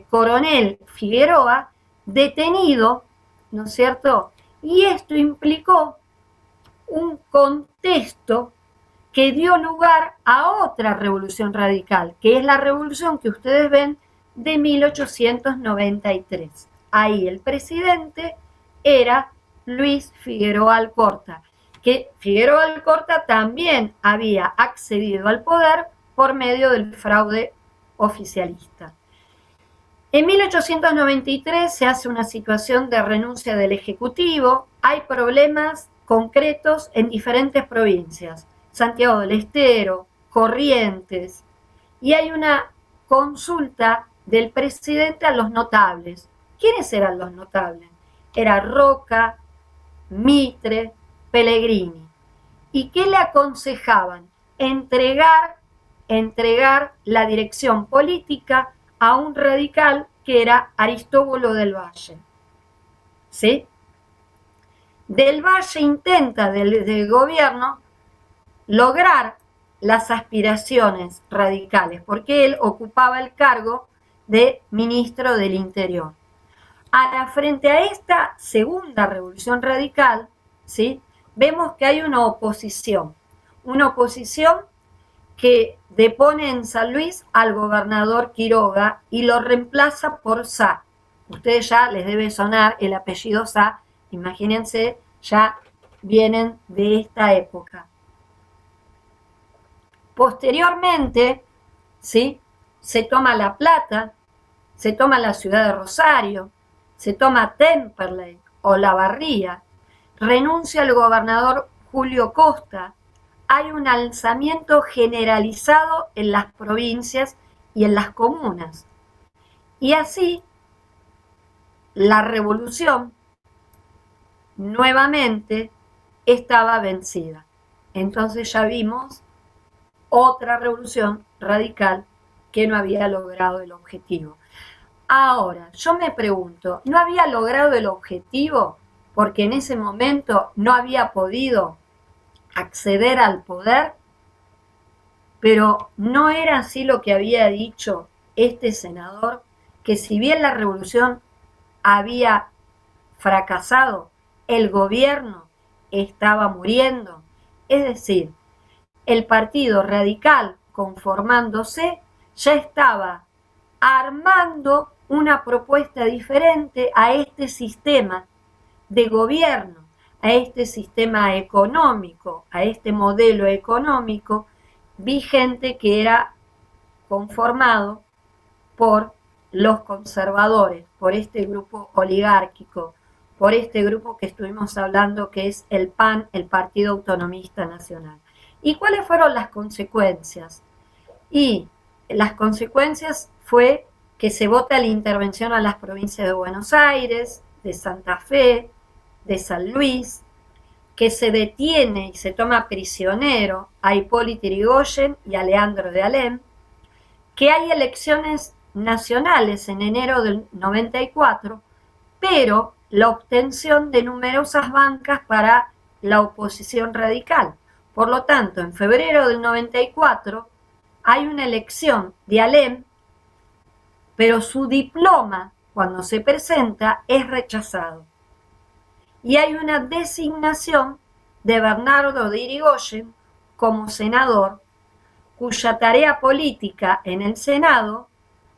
coronel Figueroa detenido, ¿no es cierto? Y esto implicó un contexto que dio lugar a otra revolución radical, que es la revolución que ustedes ven de 1893. Ahí el presidente era Luis Figueroa Alcorta, que Figueroa Alcorta también había accedido al poder por medio del fraude oficialista. En 1893 se hace una situación de renuncia del Ejecutivo, hay problemas concretos en diferentes provincias, Santiago del Estero, Corrientes, y hay una consulta del presidente a los notables. ¿Quiénes eran los notables? Era Roca, Mitre, Pellegrini. ¿Y qué le aconsejaban? Entregar la dirección política a un radical que era Aristóbulo del Valle. ¿Sí? Del Valle intenta desde el gobierno lograr las aspiraciones radicales, porque él ocupaba el cargo de ministro del Interior. Ahora, frente a esta segunda revolución radical, ¿sí?, vemos que hay una oposición que depone en San Luis al gobernador Quiroga y lo reemplaza por Sá. Ustedes ya les debe sonar el apellido Sá, imagínense, ya vienen de esta época. Posteriormente, ¿sí?, se toma La Plata, se toma la ciudad de Rosario, se toma Temperley o La Barría, renuncia el gobernador Julio Costa, hay un alzamiento generalizado en las provincias y en las comunas. Y así, la revolución nuevamente estaba vencida. Entonces ya vimos otra revolución radical que no había logrado el objetivo. Ahora, yo me pregunto, ¿no había logrado el objetivo porque en ese momento no había podido acceder al poder? Pero no era así lo que había dicho este senador, que si bien la revolución había fracasado, el gobierno estaba muriendo. Es decir, el Partido Radical, conformándose, ya estaba armando una propuesta diferente a este sistema de gobierno, a este sistema económico, a este modelo económico vigente que era conformado por los conservadores, por este grupo oligárquico, por este grupo que estuvimos hablando que es el PAN, el Partido Autonomista Nacional. ¿Y cuáles fueron las consecuencias? Y las consecuencias fue que se vota la intervención a las provincias de Buenos Aires, de Santa Fe, de San Luis, que se detiene y se toma prisionero a Hipólito Yrigoyen y a Leandro de Alem, que hay elecciones nacionales en enero del 94, pero la obtención de numerosas bancas para la oposición radical. Por lo tanto, en febrero del 94 hay una elección de Alem, pero su diploma, cuando se presenta, es rechazado. Y hay una designación de Bernardo de Irigoyen como senador, cuya tarea política en el Senado,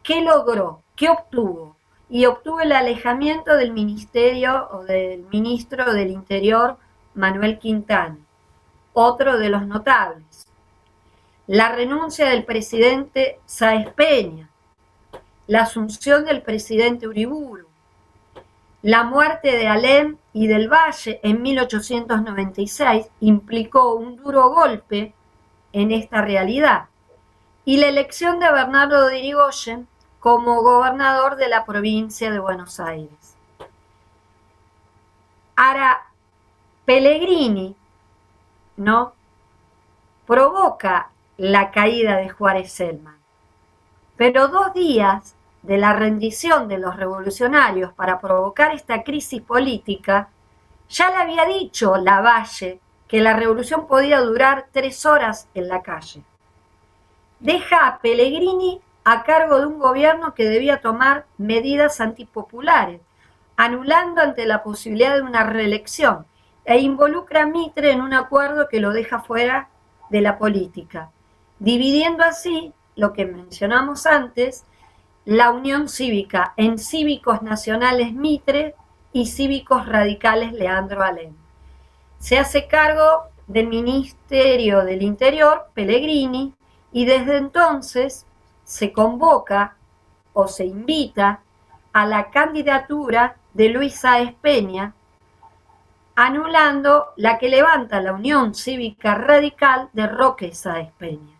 ¿qué logró? ¿Qué obtuvo? Y obtuvo el alejamiento del ministerio o del ministro del Interior, Manuel Quintana, otro de los notables. La renuncia del presidente Sáenz Peña, la asunción del presidente Uriburu, la muerte de Alem y del Valle en 1896 implicó un duro golpe en esta realidad, y la elección de Bernardo de Irigoyen como gobernador de la provincia de Buenos Aires. Ahora, Pellegrini, ¿no?, provoca la caída de Juárez Celman, pero 2 días de la rendición de los revolucionarios para provocar esta crisis política, ya le había dicho Lavalle que la revolución podía durar 3 horas en la calle. Deja a Pellegrini a cargo de un gobierno que debía tomar medidas antipopulares, anulando ante la posibilidad de una reelección, e involucra a Mitre en un acuerdo que lo deja fuera de la política, dividiendo así, lo que mencionamos antes, la Unión Cívica en Cívicos Nacionales Mitre y Cívicos Radicales Leandro Alem. Se hace cargo del Ministerio del Interior Pellegrini y desde entonces se convoca o se invita a la candidatura de Luis Sáenz Peña, anulando la que levanta la Unión Cívica Radical de Roque Sáenz Peña.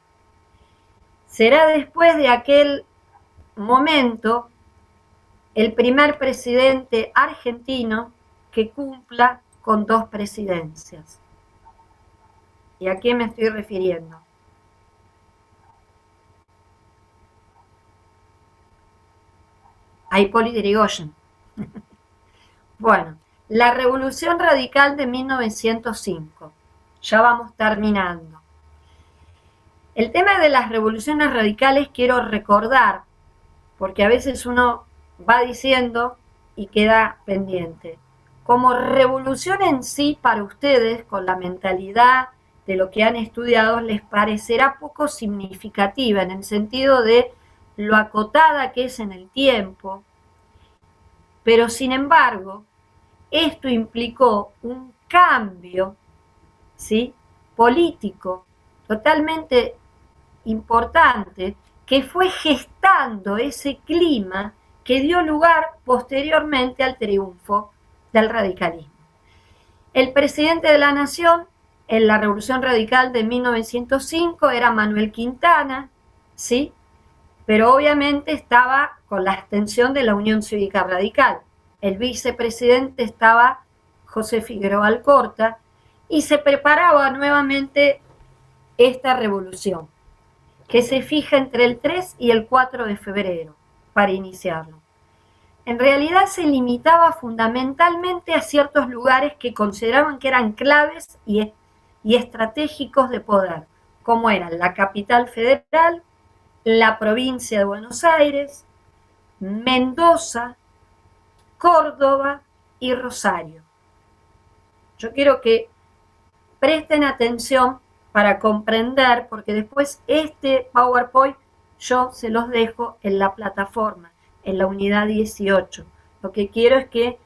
Será después de aquel momento el primer presidente argentino que cumpla con 2 presidencias. ¿Y a quién me estoy refiriendo? A Hipólito Yrigoyen. Bueno, la Revolución Radical de 1905. Ya vamos terminando. El tema de las revoluciones radicales quiero recordar, porque a veces uno va diciendo y queda pendiente. Como revolución en sí, para ustedes, con la mentalidad de lo que han estudiado, les parecerá poco significativa en el sentido de lo acotada que es en el tiempo, pero sin embargo, esto implicó un cambio, ¿sí?, político totalmente importante que fue gestando ese clima que dio lugar posteriormente al triunfo del radicalismo. El presidente de la Nación en la Revolución Radical de 1905 era Manuel Quintana, ¿sí?, pero obviamente estaba con la abstención de la Unión Cívica Radical. El vicepresidente estaba José Figueroa Alcorta y se preparaba nuevamente esta revolución, que se fija entre el 3 y el 4 de febrero para iniciarlo. En realidad se limitaba fundamentalmente a ciertos lugares que consideraban que eran claves y estratégicos de poder, como eran la capital federal, la provincia de Buenos Aires, Mendoza, Córdoba y Rosario. Yo quiero que presten atención para comprender, porque después este PowerPoint yo se los dejo en la plataforma, en la unidad 18. Lo que quiero es que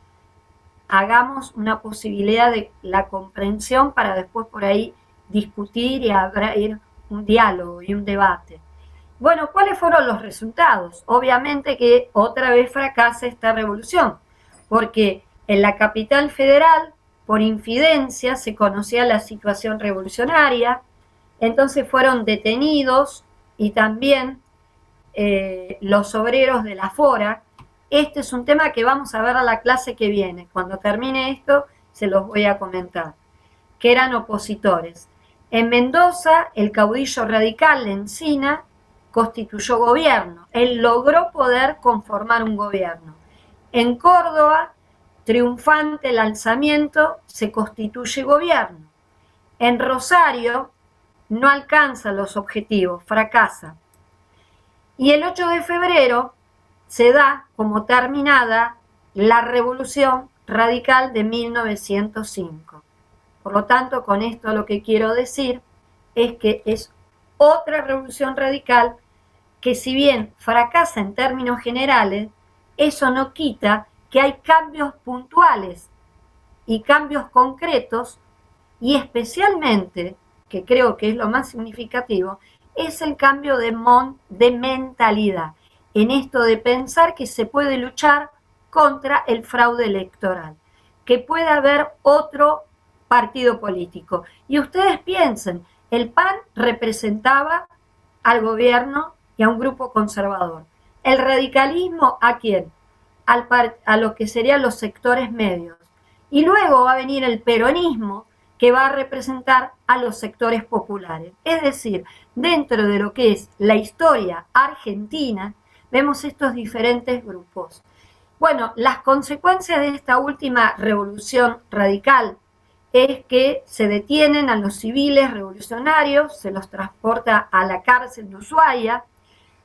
hagamos una posibilidad de la comprensión para después por ahí discutir y abrir un diálogo y un debate. Bueno, ¿cuáles fueron los resultados? Obviamente que otra vez fracasa esta revolución, porque en la capital federal, por infidencia, se conocía la situación revolucionaria, entonces fueron detenidos y también los obreros de la FORA. Este es un tema que vamos a ver a la clase que viene. Cuando termine esto, se los voy a comentar, que eran opositores. En Mendoza, el caudillo radical Lencina constituyó gobierno. Él logró poder conformar un gobierno. En Córdoba, triunfante el alzamiento, se constituye gobierno. En Rosario, no alcanza los objetivos, fracasa. Y el 8 de febrero se da como terminada la Revolución Radical de 1905. Por lo tanto, con esto lo que quiero decir es que es otra revolución radical que, si bien fracasa en términos generales, eso no quita que hay cambios puntuales y cambios concretos, y especialmente, que creo que es lo más significativo, es el cambio de mentalidad, en esto de pensar que se puede luchar contra el fraude electoral, que puede haber otro partido político. Y ustedes piensen, el PAN representaba al gobierno y a un grupo conservador. El radicalismo, ¿a quién? A lo que serían los sectores medios. Y luego va a venir el peronismo, que va a representar a los sectores populares. Es decir, dentro de lo que es la historia argentina, vemos estos diferentes grupos. Bueno, las consecuencias de esta última revolución radical es que se detienen a los civiles revolucionarios, se los transporta a la cárcel de Ushuaia,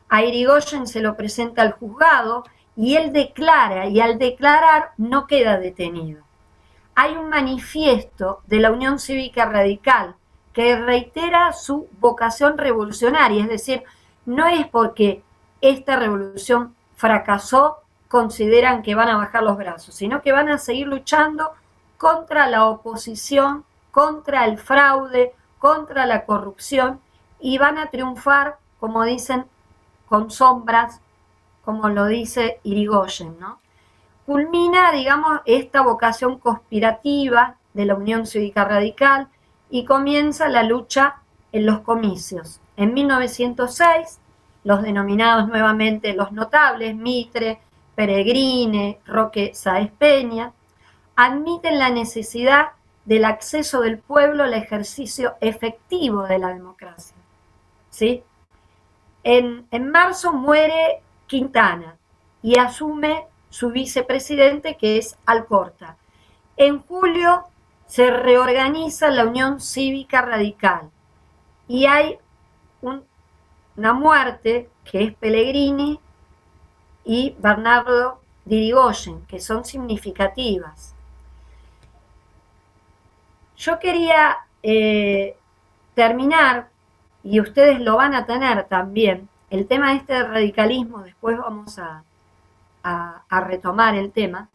a Irigoyen se lo presenta al juzgado y él declara, y al declarar no queda detenido. Hay un manifiesto de la Unión Cívica Radical que reitera su vocación revolucionaria, es decir, no es porque esta revolución fracasó, consideran que van a bajar los brazos, sino que van a seguir luchando contra la oposición, contra el fraude, contra la corrupción, y van a triunfar, como dicen, con sombras, como lo dice Irigoyen, ¿no? Culmina, digamos, esta vocación conspirativa de la Unión Cívica Radical y comienza la lucha en los comicios. En 1906, los denominados nuevamente los notables, Mitre, Peregrine, Roque Sáez Peña, admiten la necesidad del acceso del pueblo al ejercicio efectivo de la democracia, ¿sí? En marzo muere Quintana y asume su vicepresidente, que es Alcorta. En julio se reorganiza la Unión Cívica Radical y hay una muerte, que es Pellegrini y Bernardo de Irigoyen, que son significativas. Yo quería terminar, y ustedes lo van a tener también, el tema este del radicalismo, después vamos a retomar el tema,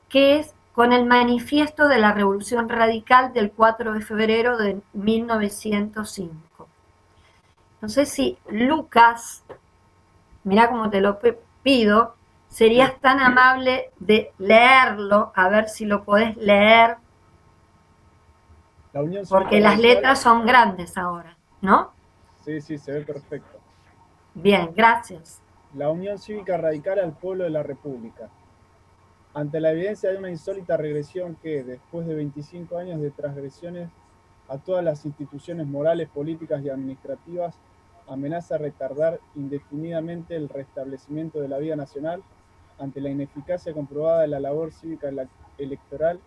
que es con el manifiesto de la Revolución Radical del 4 de febrero de 1905. No sé si Lucas, mirá cómo te lo pido, serías tan amable de leerlo, a ver si lo podés leer, La Unión porque Cívica las Radical, letras son grandes ahora, ¿no? sí, se ve perfecto. Bien, gracias. La Unión Cívica Radical al pueblo de la República. Ante la evidencia de una insólita regresión que, después de 25 años de transgresiones a todas las instituciones morales, políticas y administrativas, amenaza retardar indefinidamente el restablecimiento de la vida nacional, ante la ineficacia comprobada de la labor cívica electoral,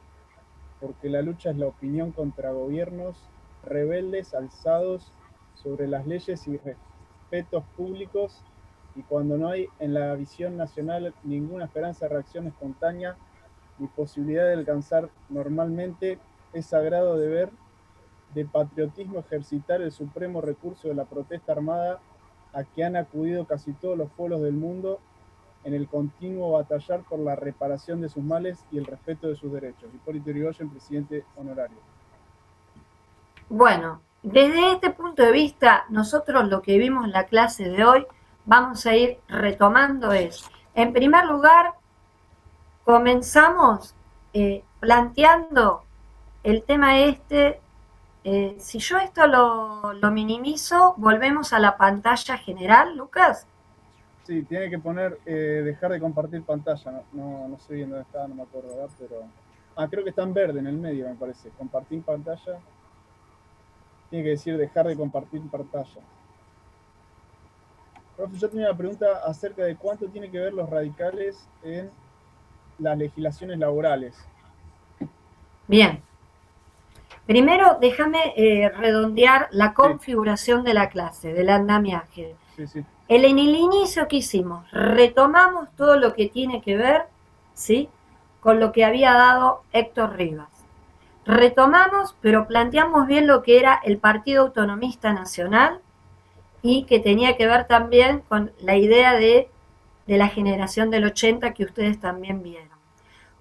porque la lucha es la opinión contra gobiernos rebeldes alzados sobre las leyes y respetos públicos, y cuando no hay en la visión nacional ninguna esperanza de reacción espontánea ni posibilidad de alcanzar normalmente, es sagrado deber de patriotismo ejercitar el supremo recurso de la protesta armada, a que han acudido casi todos los pueblos del mundo en el continuo batallar por la reparación de sus males y el respeto de sus derechos. Hipólito Yrigoyen, presidente honorario. Bueno, desde este punto de vista, nosotros lo que vimos en la clase de hoy, vamos a ir retomando es, en primer lugar, comenzamos planteando el tema este. Si yo esto lo minimizo, volvemos a la pantalla general, Lucas. Sí, tiene que poner, dejar de compartir pantalla, no sé bien dónde está, no me acuerdo, ¿verdad? Pero... creo que está en verde, en el medio, me parece. Compartir pantalla. Tiene que decir dejar de compartir pantalla. Profe, yo tenía una pregunta acerca de cuánto tiene que ver los radicales en las legislaciones laborales. Bien. Primero, déjame redondear la configuración de la clase, del andamiaje. Sí. En el inicio, ¿qué hicimos? Retomamos todo lo que tiene que ver, ¿sí?, con lo que había dado Héctor Rivas. Retomamos, pero planteamos bien lo que era el Partido Autonomista Nacional y que tenía que ver también con la idea de la generación del 80 que ustedes también vieron.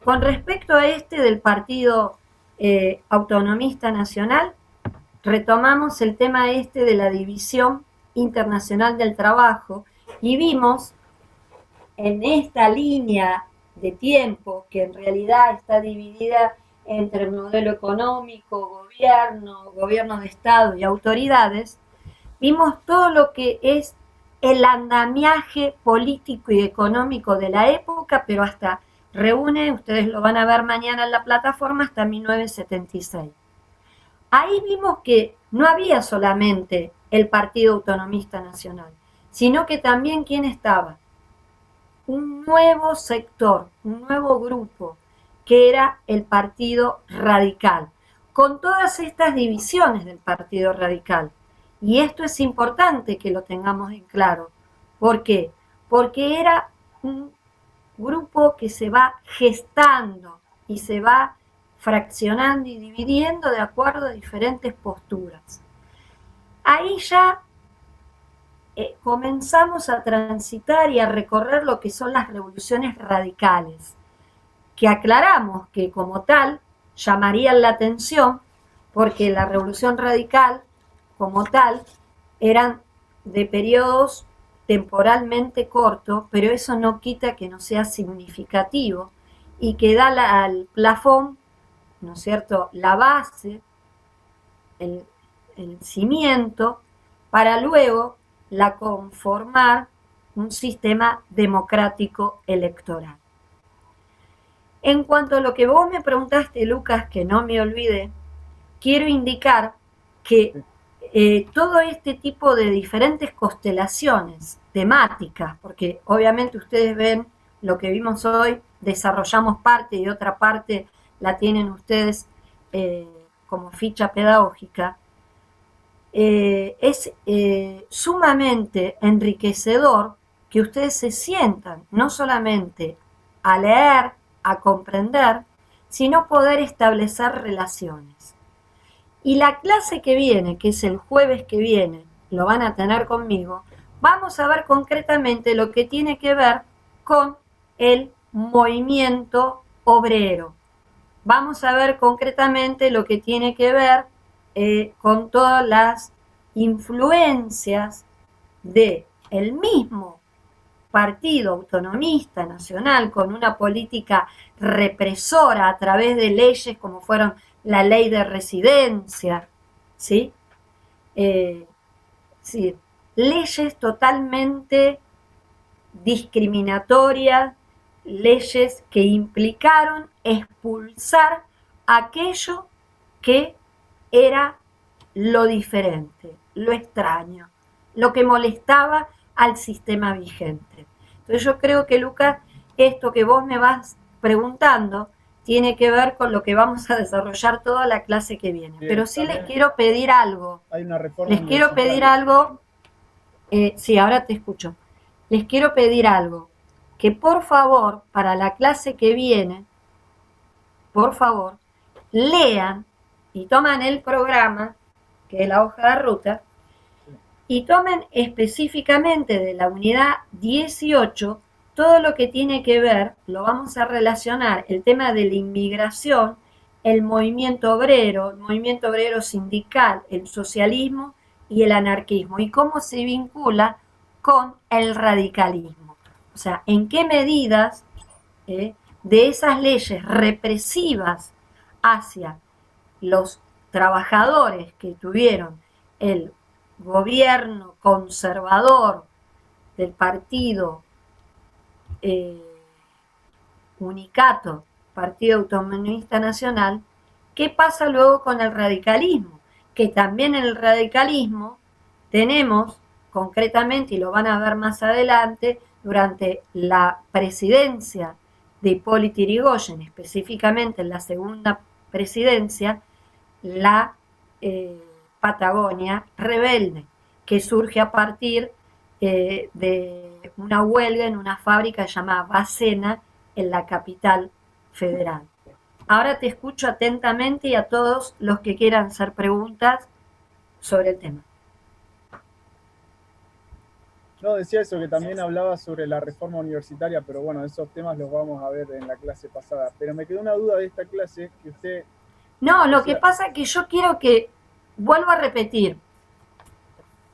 Con respecto a este del Partido Autonomista Nacional, retomamos el tema este de la División Internacional del Trabajo y vimos en esta línea de tiempo, que en realidad está dividida entre el modelo económico, gobierno de Estado y autoridades, vimos todo lo que es el andamiaje político y económico de la época, pero hasta reúne, ustedes lo van a ver mañana en la plataforma, hasta 1976. Ahí vimos que no había solamente el Partido Autonomista Nacional, sino que también ¿quién estaba? Un nuevo sector, un nuevo grupo, que era el Partido Radical, con todas estas divisiones del Partido Radical. Y esto es importante que lo tengamos en claro. ¿Por qué? Porque era un grupo que se va gestando y se va fraccionando y dividiendo de acuerdo a diferentes posturas. Ahí ya comenzamos a transitar y a recorrer lo que son las revoluciones radicales, que aclaramos que como tal llamarían la atención porque la revolución radical como tal eran de periodos temporalmente cortos, pero eso no quita que no sea significativo y que da al plafón, ¿no es cierto?, la base, el cimiento, para luego la conformar un sistema democrático electoral. En cuanto a lo que vos me preguntaste, Lucas, que no me olvidé, quiero indicar que todo este tipo de diferentes constelaciones temáticas, porque obviamente ustedes ven lo que vimos hoy, desarrollamos parte y otra parte la tienen ustedes como ficha pedagógica, es sumamente enriquecedor que ustedes se sientan no solamente a leer, a comprender, sino poder establecer relaciones. Y la clase que viene, que es el jueves que viene, lo van a tener conmigo, vamos a ver concretamente lo que tiene que ver con el movimiento obrero, vamos a ver concretamente lo que tiene que ver con todas las influencias de el mismo partido autonomista nacional con una política represora a través de leyes como fueron la ley de residencia, ¿sí? Sí, leyes totalmente discriminatorias, leyes que implicaron expulsar aquello que era lo diferente, lo extraño, lo que molestaba al sistema vigente. Entonces yo creo que, Lucas, esto que vos me vas preguntando tiene que ver con lo que vamos a desarrollar toda la clase que viene. Bien, Pero sí les quiero pedir algo. Hay una reforma Les quiero pedir universitaria. algo. Sí, ahora te escucho. Les quiero pedir algo. Que por favor, para la clase que viene, por favor, lean y toman el programa, que es la hoja de ruta, y tomen específicamente de la unidad 18 todo lo que tiene que ver, lo vamos a relacionar, el tema de la inmigración, el movimiento obrero sindical, el socialismo y el anarquismo, y cómo se vincula con el radicalismo. O sea, en qué medidas de esas leyes represivas hacia los trabajadores que tuvieron el gobierno conservador del partido Unicato, Partido Autonomista Nacional, ¿qué pasa luego con el radicalismo? Que también en el radicalismo tenemos, concretamente, y lo van a ver más adelante, durante la presidencia de Hipólito Yrigoyen, específicamente en la segunda presidencia, la Patagonia rebelde, que surge a partir de una huelga en una fábrica llamada Bacena en la capital federal. Ahora te escucho atentamente y a todos los que quieran hacer preguntas sobre el tema. No, decía eso, que también hablaba sobre la reforma universitaria, pero bueno, esos temas los vamos a ver en la clase pasada. Pero me quedó una duda de esta clase que usted... No, lo que pasa es que yo quiero que, vuelvo a repetir,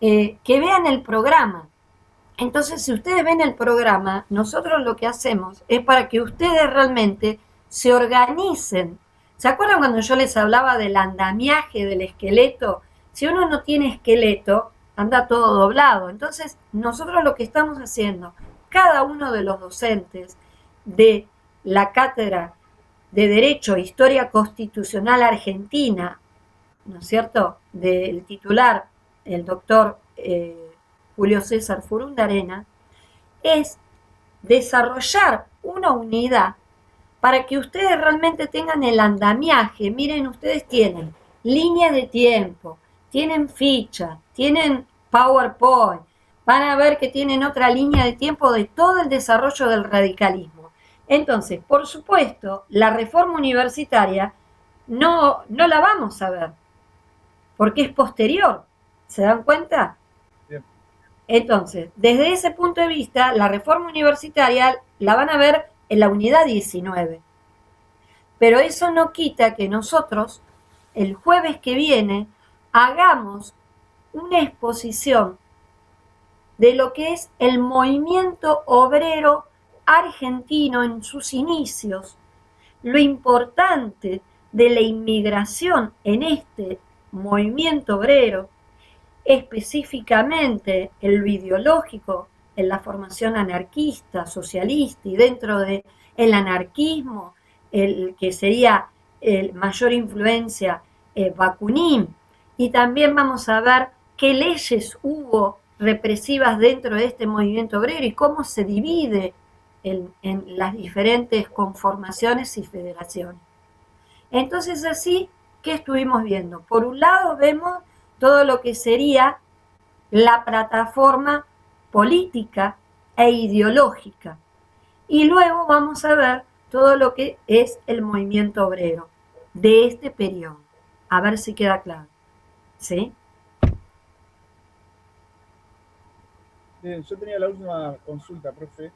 que vean el programa. Entonces, si ustedes ven el programa, nosotros lo que hacemos es para que ustedes realmente se organicen. ¿Se acuerdan cuando yo les hablaba del andamiaje del esqueleto? Si uno no tiene esqueleto, anda todo doblado. Entonces, nosotros lo que estamos haciendo, cada uno de los docentes de la cátedra de Derecho e Historia Constitucional Argentina, ¿no es cierto?, del titular, el doctor Julio César Furundarena, es desarrollar una unidad para que ustedes realmente tengan el andamiaje. Miren, ustedes tienen línea de tiempo, tienen ficha, tienen PowerPoint, van a ver que tienen otra línea de tiempo de todo el desarrollo del radicalismo. Entonces, por supuesto, la reforma universitaria no la vamos a ver, porque es posterior. ¿Se dan cuenta? Bien. Entonces, desde ese punto de vista, la reforma universitaria la van a ver en la unidad 19. Pero eso no quita que nosotros, el jueves que viene, hagamos una exposición de lo que es el movimiento obrero argentino en sus inicios, lo importante de la inmigración en este movimiento obrero, específicamente en lo ideológico, en la formación anarquista, socialista y dentro del anarquismo, el que sería el mayor influencia Bakunin. Y también vamos a ver qué leyes hubo represivas dentro de este movimiento obrero y cómo se divide en las diferentes conformaciones y federaciones. Entonces, así, ¿qué estuvimos viendo? Por un lado vemos todo lo que sería la plataforma política e ideológica. Y luego vamos a ver todo lo que es el movimiento obrero de este periodo. A ver si queda claro. ¿Sí? Bien, yo tenía la última consulta, profe.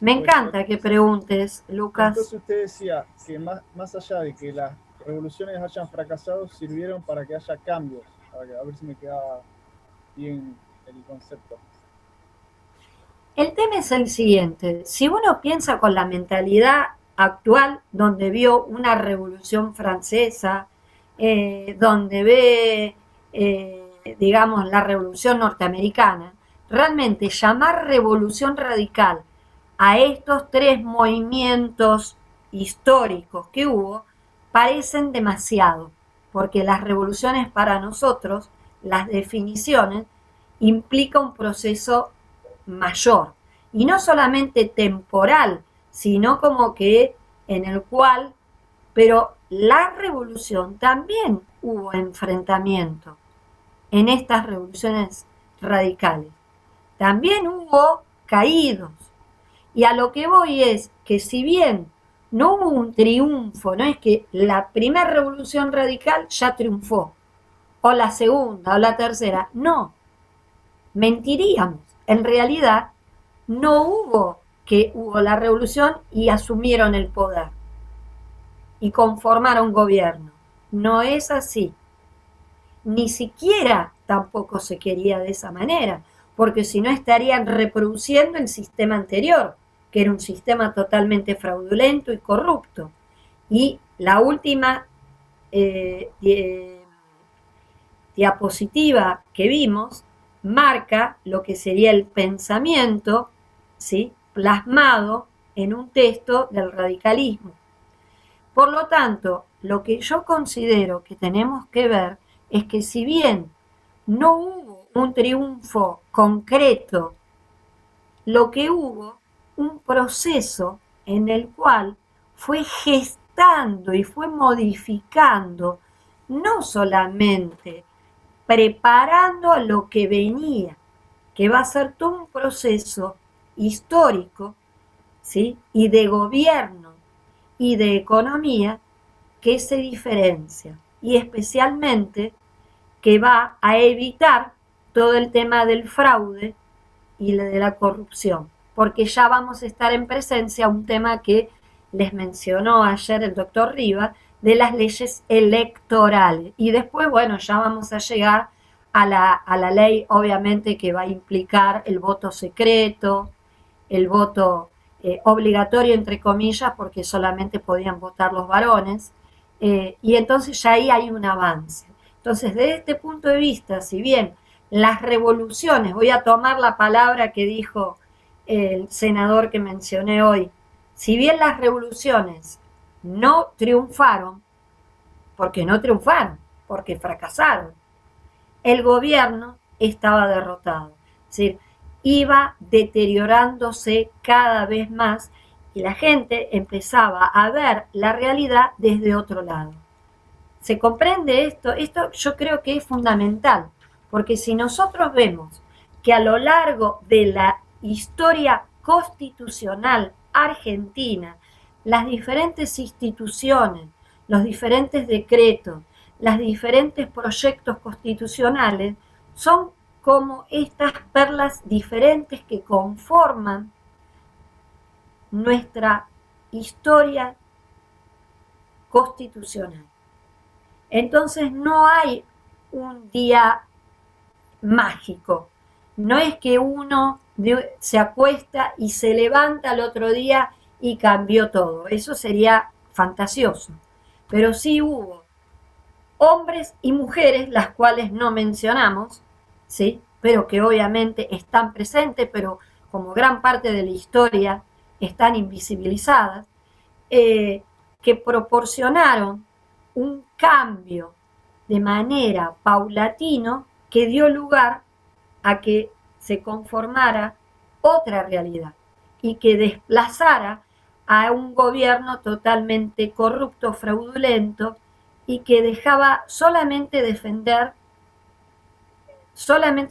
Me encanta que preguntes, Lucas. Entonces usted decía que más allá de que las revoluciones hayan fracasado, sirvieron para que haya cambios. A ver si me queda bien el concepto. El tema es el siguiente, si uno piensa con la mentalidad actual, donde vio una revolución francesa, donde ve, digamos, la revolución norteamericana, realmente llamar revolución radical a estos tres movimientos históricos que hubo, parecen demasiado, porque las revoluciones para nosotros, las definiciones, implica un proceso mayor, y no solamente temporal, sino como que en el cual, pero la revolución también hubo enfrentamiento en estas revoluciones radicales. También hubo caídos. Y a lo que voy es que si bien no hubo un triunfo, no es que la primera revolución radical ya triunfó, o la segunda, o la tercera, no, mentiríamos. En realidad, no hubo la revolución y asumieron el poder y conformaron gobierno. No es así. Ni siquiera tampoco se quería de esa manera, porque si no estarían reproduciendo el sistema anterior, que era un sistema totalmente fraudulento y corrupto. Y la última diapositiva que vimos marca lo que sería el pensamiento, ¿sí?, plasmado en un texto del radicalismo. Por lo tanto, lo que yo considero que tenemos que ver es que si bien no hubo un triunfo concreto, lo que hubo un proceso en el cual fue gestando y fue modificando, no solamente preparando a lo que venía, que va a ser todo un proceso histórico, ¿sí?, y de gobierno y de economía que se diferencia, y especialmente que va a evitar todo el tema del fraude y de la corrupción, porque ya vamos a estar en presencia un tema que les mencionó ayer el doctor Riva, de las leyes electorales. Y después, bueno, ya vamos a llegar a la ley, obviamente, que va a implicar el voto secreto, el voto obligatorio, entre comillas, porque solamente podían votar los varones, y entonces ya ahí hay un avance. Entonces, desde este punto de vista, si bien las revoluciones, voy a tomar la palabra que dijo el senador que mencioné hoy, si bien las revoluciones no triunfaron, porque fracasaron, el gobierno estaba derrotado, es decir, iba deteriorándose cada vez más y la gente empezaba a ver la realidad desde otro lado. ¿Se comprende esto? Esto yo creo que es fundamental, porque si nosotros vemos que a lo largo de la historia constitucional argentina, las diferentes instituciones, los diferentes decretos, los diferentes proyectos constitucionales son como estas perlas diferentes que conforman nuestra historia constitucional. Entonces no hay un día mágico, no es que uno se acuesta y se levanta al otro día y cambió todo, eso sería fantasioso, pero sí hubo hombres y mujeres, las cuales no mencionamos, ¿sí?, pero que obviamente están presentes, pero como gran parte de la historia están invisibilizadas, que proporcionaron un cambio de manera paulatino que dio lugar a que se conformara otra realidad y que desplazara a un gobierno totalmente corrupto, fraudulento, y que dejaba solamente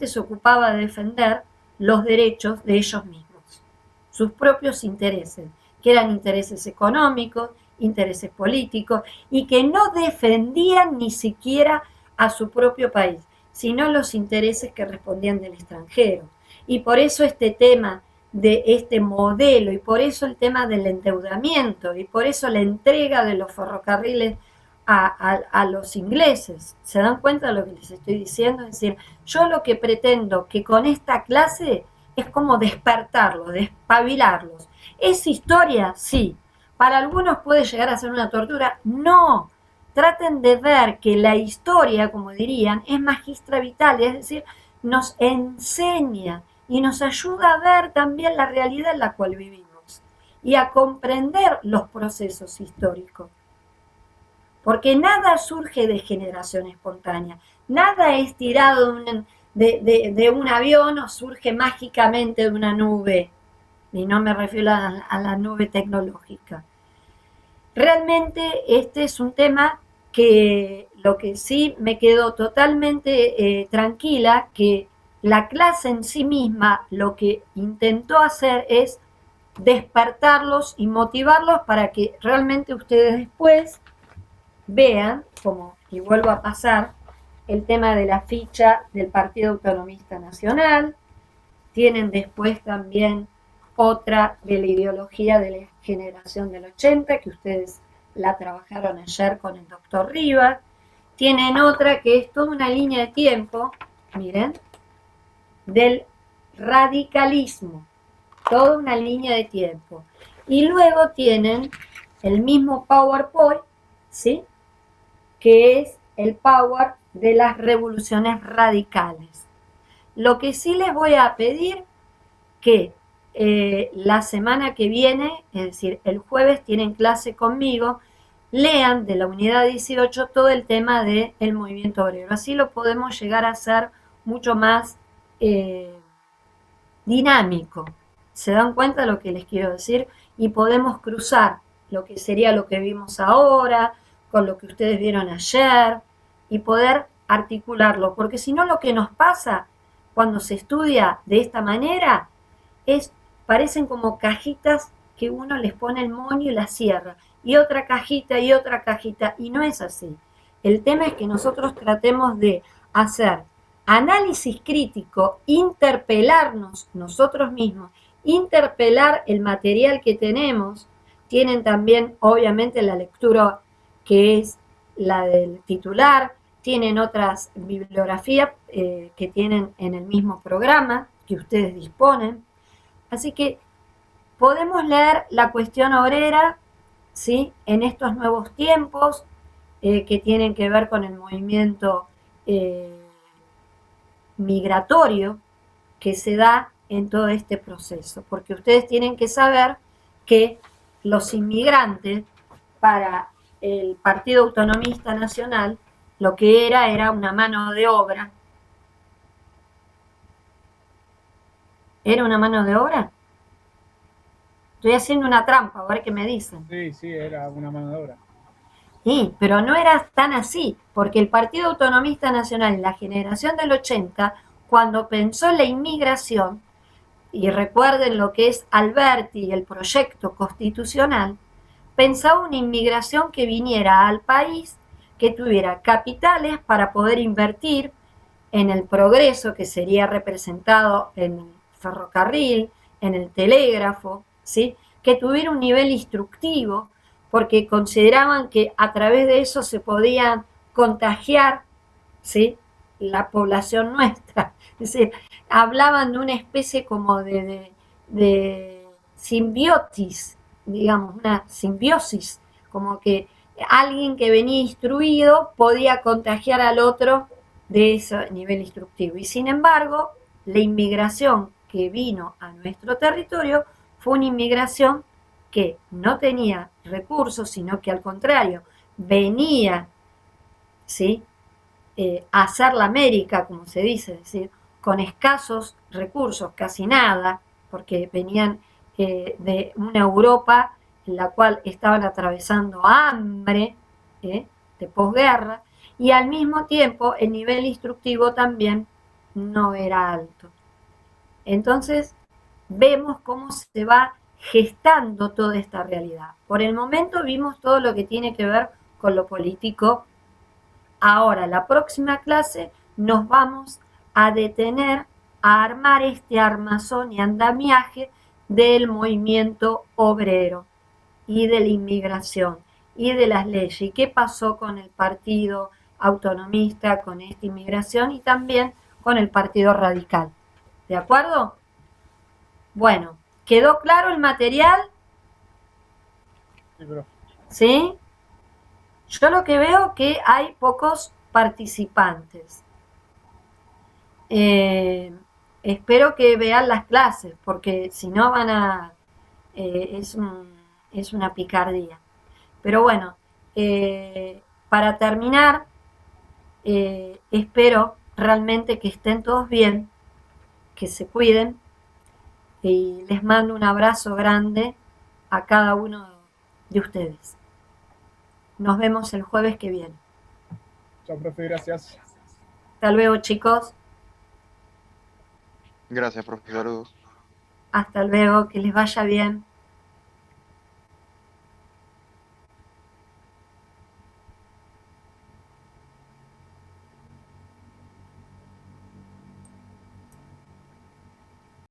se ocupaba de defender los derechos de ellos mismos, sus propios intereses, que eran intereses económicos, intereses políticos, y que no defendían ni siquiera a su propio país, sino los intereses que respondían del extranjero. Y por eso este tema de este modelo, y por eso el tema del endeudamiento, y por eso la entrega de los ferrocarriles a los ingleses. ¿Se dan cuenta de lo que les estoy diciendo? Es decir, yo lo que pretendo que con esta clase es como despertarlos, despabilarlos. ¿Es historia? Sí. ¿Para algunos puede llegar a ser una tortura? No. Traten de ver que la historia, como dirían, es magistra vital, es decir, nos enseña y nos ayuda a ver también la realidad en la cual vivimos y a comprender los procesos históricos. Porque nada surge de generación espontánea, nada es tirado de un avión o surge mágicamente de una nube, y no me refiero a la nube tecnológica. Realmente este es un tema que lo que sí me quedo totalmente tranquila, que la clase en sí misma lo que intentó hacer es despertarlos y motivarlos para que realmente ustedes después vean, como y vuelvo a pasar, el tema de la ficha del Partido Autonomista Nacional, tienen después también otra de la ideología de la generación del 80, que ustedes la trabajaron ayer con el doctor Rivas, tienen otra que es toda una línea de tiempo, miren, del radicalismo, toda una línea de tiempo. Y luego tienen el mismo PowerPoint, ¿sí?, que es el power de las revoluciones radicales. Lo que sí les voy a pedir que la semana que viene, es decir, el jueves tienen clase conmigo, lean de la unidad 18 todo el tema del movimiento obrero. Así lo podemos llegar a hacer mucho más dinámico. ¿Se dan cuenta de lo que les quiero decir? Y podemos cruzar lo que sería lo que vimos ahora, con lo que ustedes vieron ayer, y poder articularlo. Porque si no, lo que nos pasa cuando se estudia de esta manera es, parecen como cajitas que uno les pone el moño y la cierra, y otra cajita y otra cajita, y no es así. El tema es que nosotros tratemos de hacer análisis crítico, interpelarnos nosotros mismos, interpelar el material que tenemos. Tienen también, obviamente, la lectura que es la del titular, tienen otras bibliografías que tienen en el mismo programa que ustedes disponen. Así que podemos leer la cuestión obrera, ¿sí?, en estos nuevos tiempos que tienen que ver con el movimiento migratorio que se da en todo este proceso, porque ustedes tienen que saber que los inmigrantes para el Partido Autonomista Nacional lo que era una mano de obra. ¿Era una mano de obra? Estoy haciendo una trampa, a ver qué me dicen. Sí, era una mano de obra. Sí, pero no era tan así, porque el Partido Autonomista Nacional en la generación del 80, cuando pensó en la inmigración, y recuerden lo que es Alberti y el proyecto constitucional, pensaba una inmigración que viniera al país, que tuviera capitales para poder invertir en el progreso que sería representado en el ferrocarril, en el telégrafo, ¿sí?, que tuviera un nivel instructivo, porque consideraban que a través de eso se podían contagiar, ¿sí?, la población nuestra. Es decir, hablaban de una especie como de simbiosis, digamos, una simbiosis, como que alguien que venía instruido podía contagiar al otro de ese nivel instructivo. Y sin embargo, la inmigración que vino a nuestro territorio fue una inmigración que no tenía recursos, sino que al contrario, venía, ¿sí?, a hacer la América, como se dice, es decir, con escasos recursos, casi nada, porque venían de una Europa en la cual estaban atravesando hambre de posguerra, y al mismo tiempo el nivel instructivo también no era alto. Entonces vemos cómo se va gestando toda esta realidad. Por el momento vimos todo lo que tiene que ver con lo político. Ahora, la próxima clase nos vamos a detener a armar este armazón y andamiaje del movimiento obrero y de la inmigración y de las leyes. ¿Y qué pasó con el partido autonomista, con esta inmigración y también con el partido radical? ¿De acuerdo? Bueno, ¿quedó claro el material? Sí, profe. ¿Sí? Yo lo que veo que hay pocos participantes. Espero que vean las clases, porque si no van a... es una picardía. Pero bueno, para terminar, espero realmente que estén todos bien, que se cuiden y les mando un abrazo grande a cada uno de ustedes. Nos vemos el jueves que viene. Chao, profe, gracias. Hasta luego, chicos. Gracias, profe. Saludos. Hasta luego, que les vaya bien.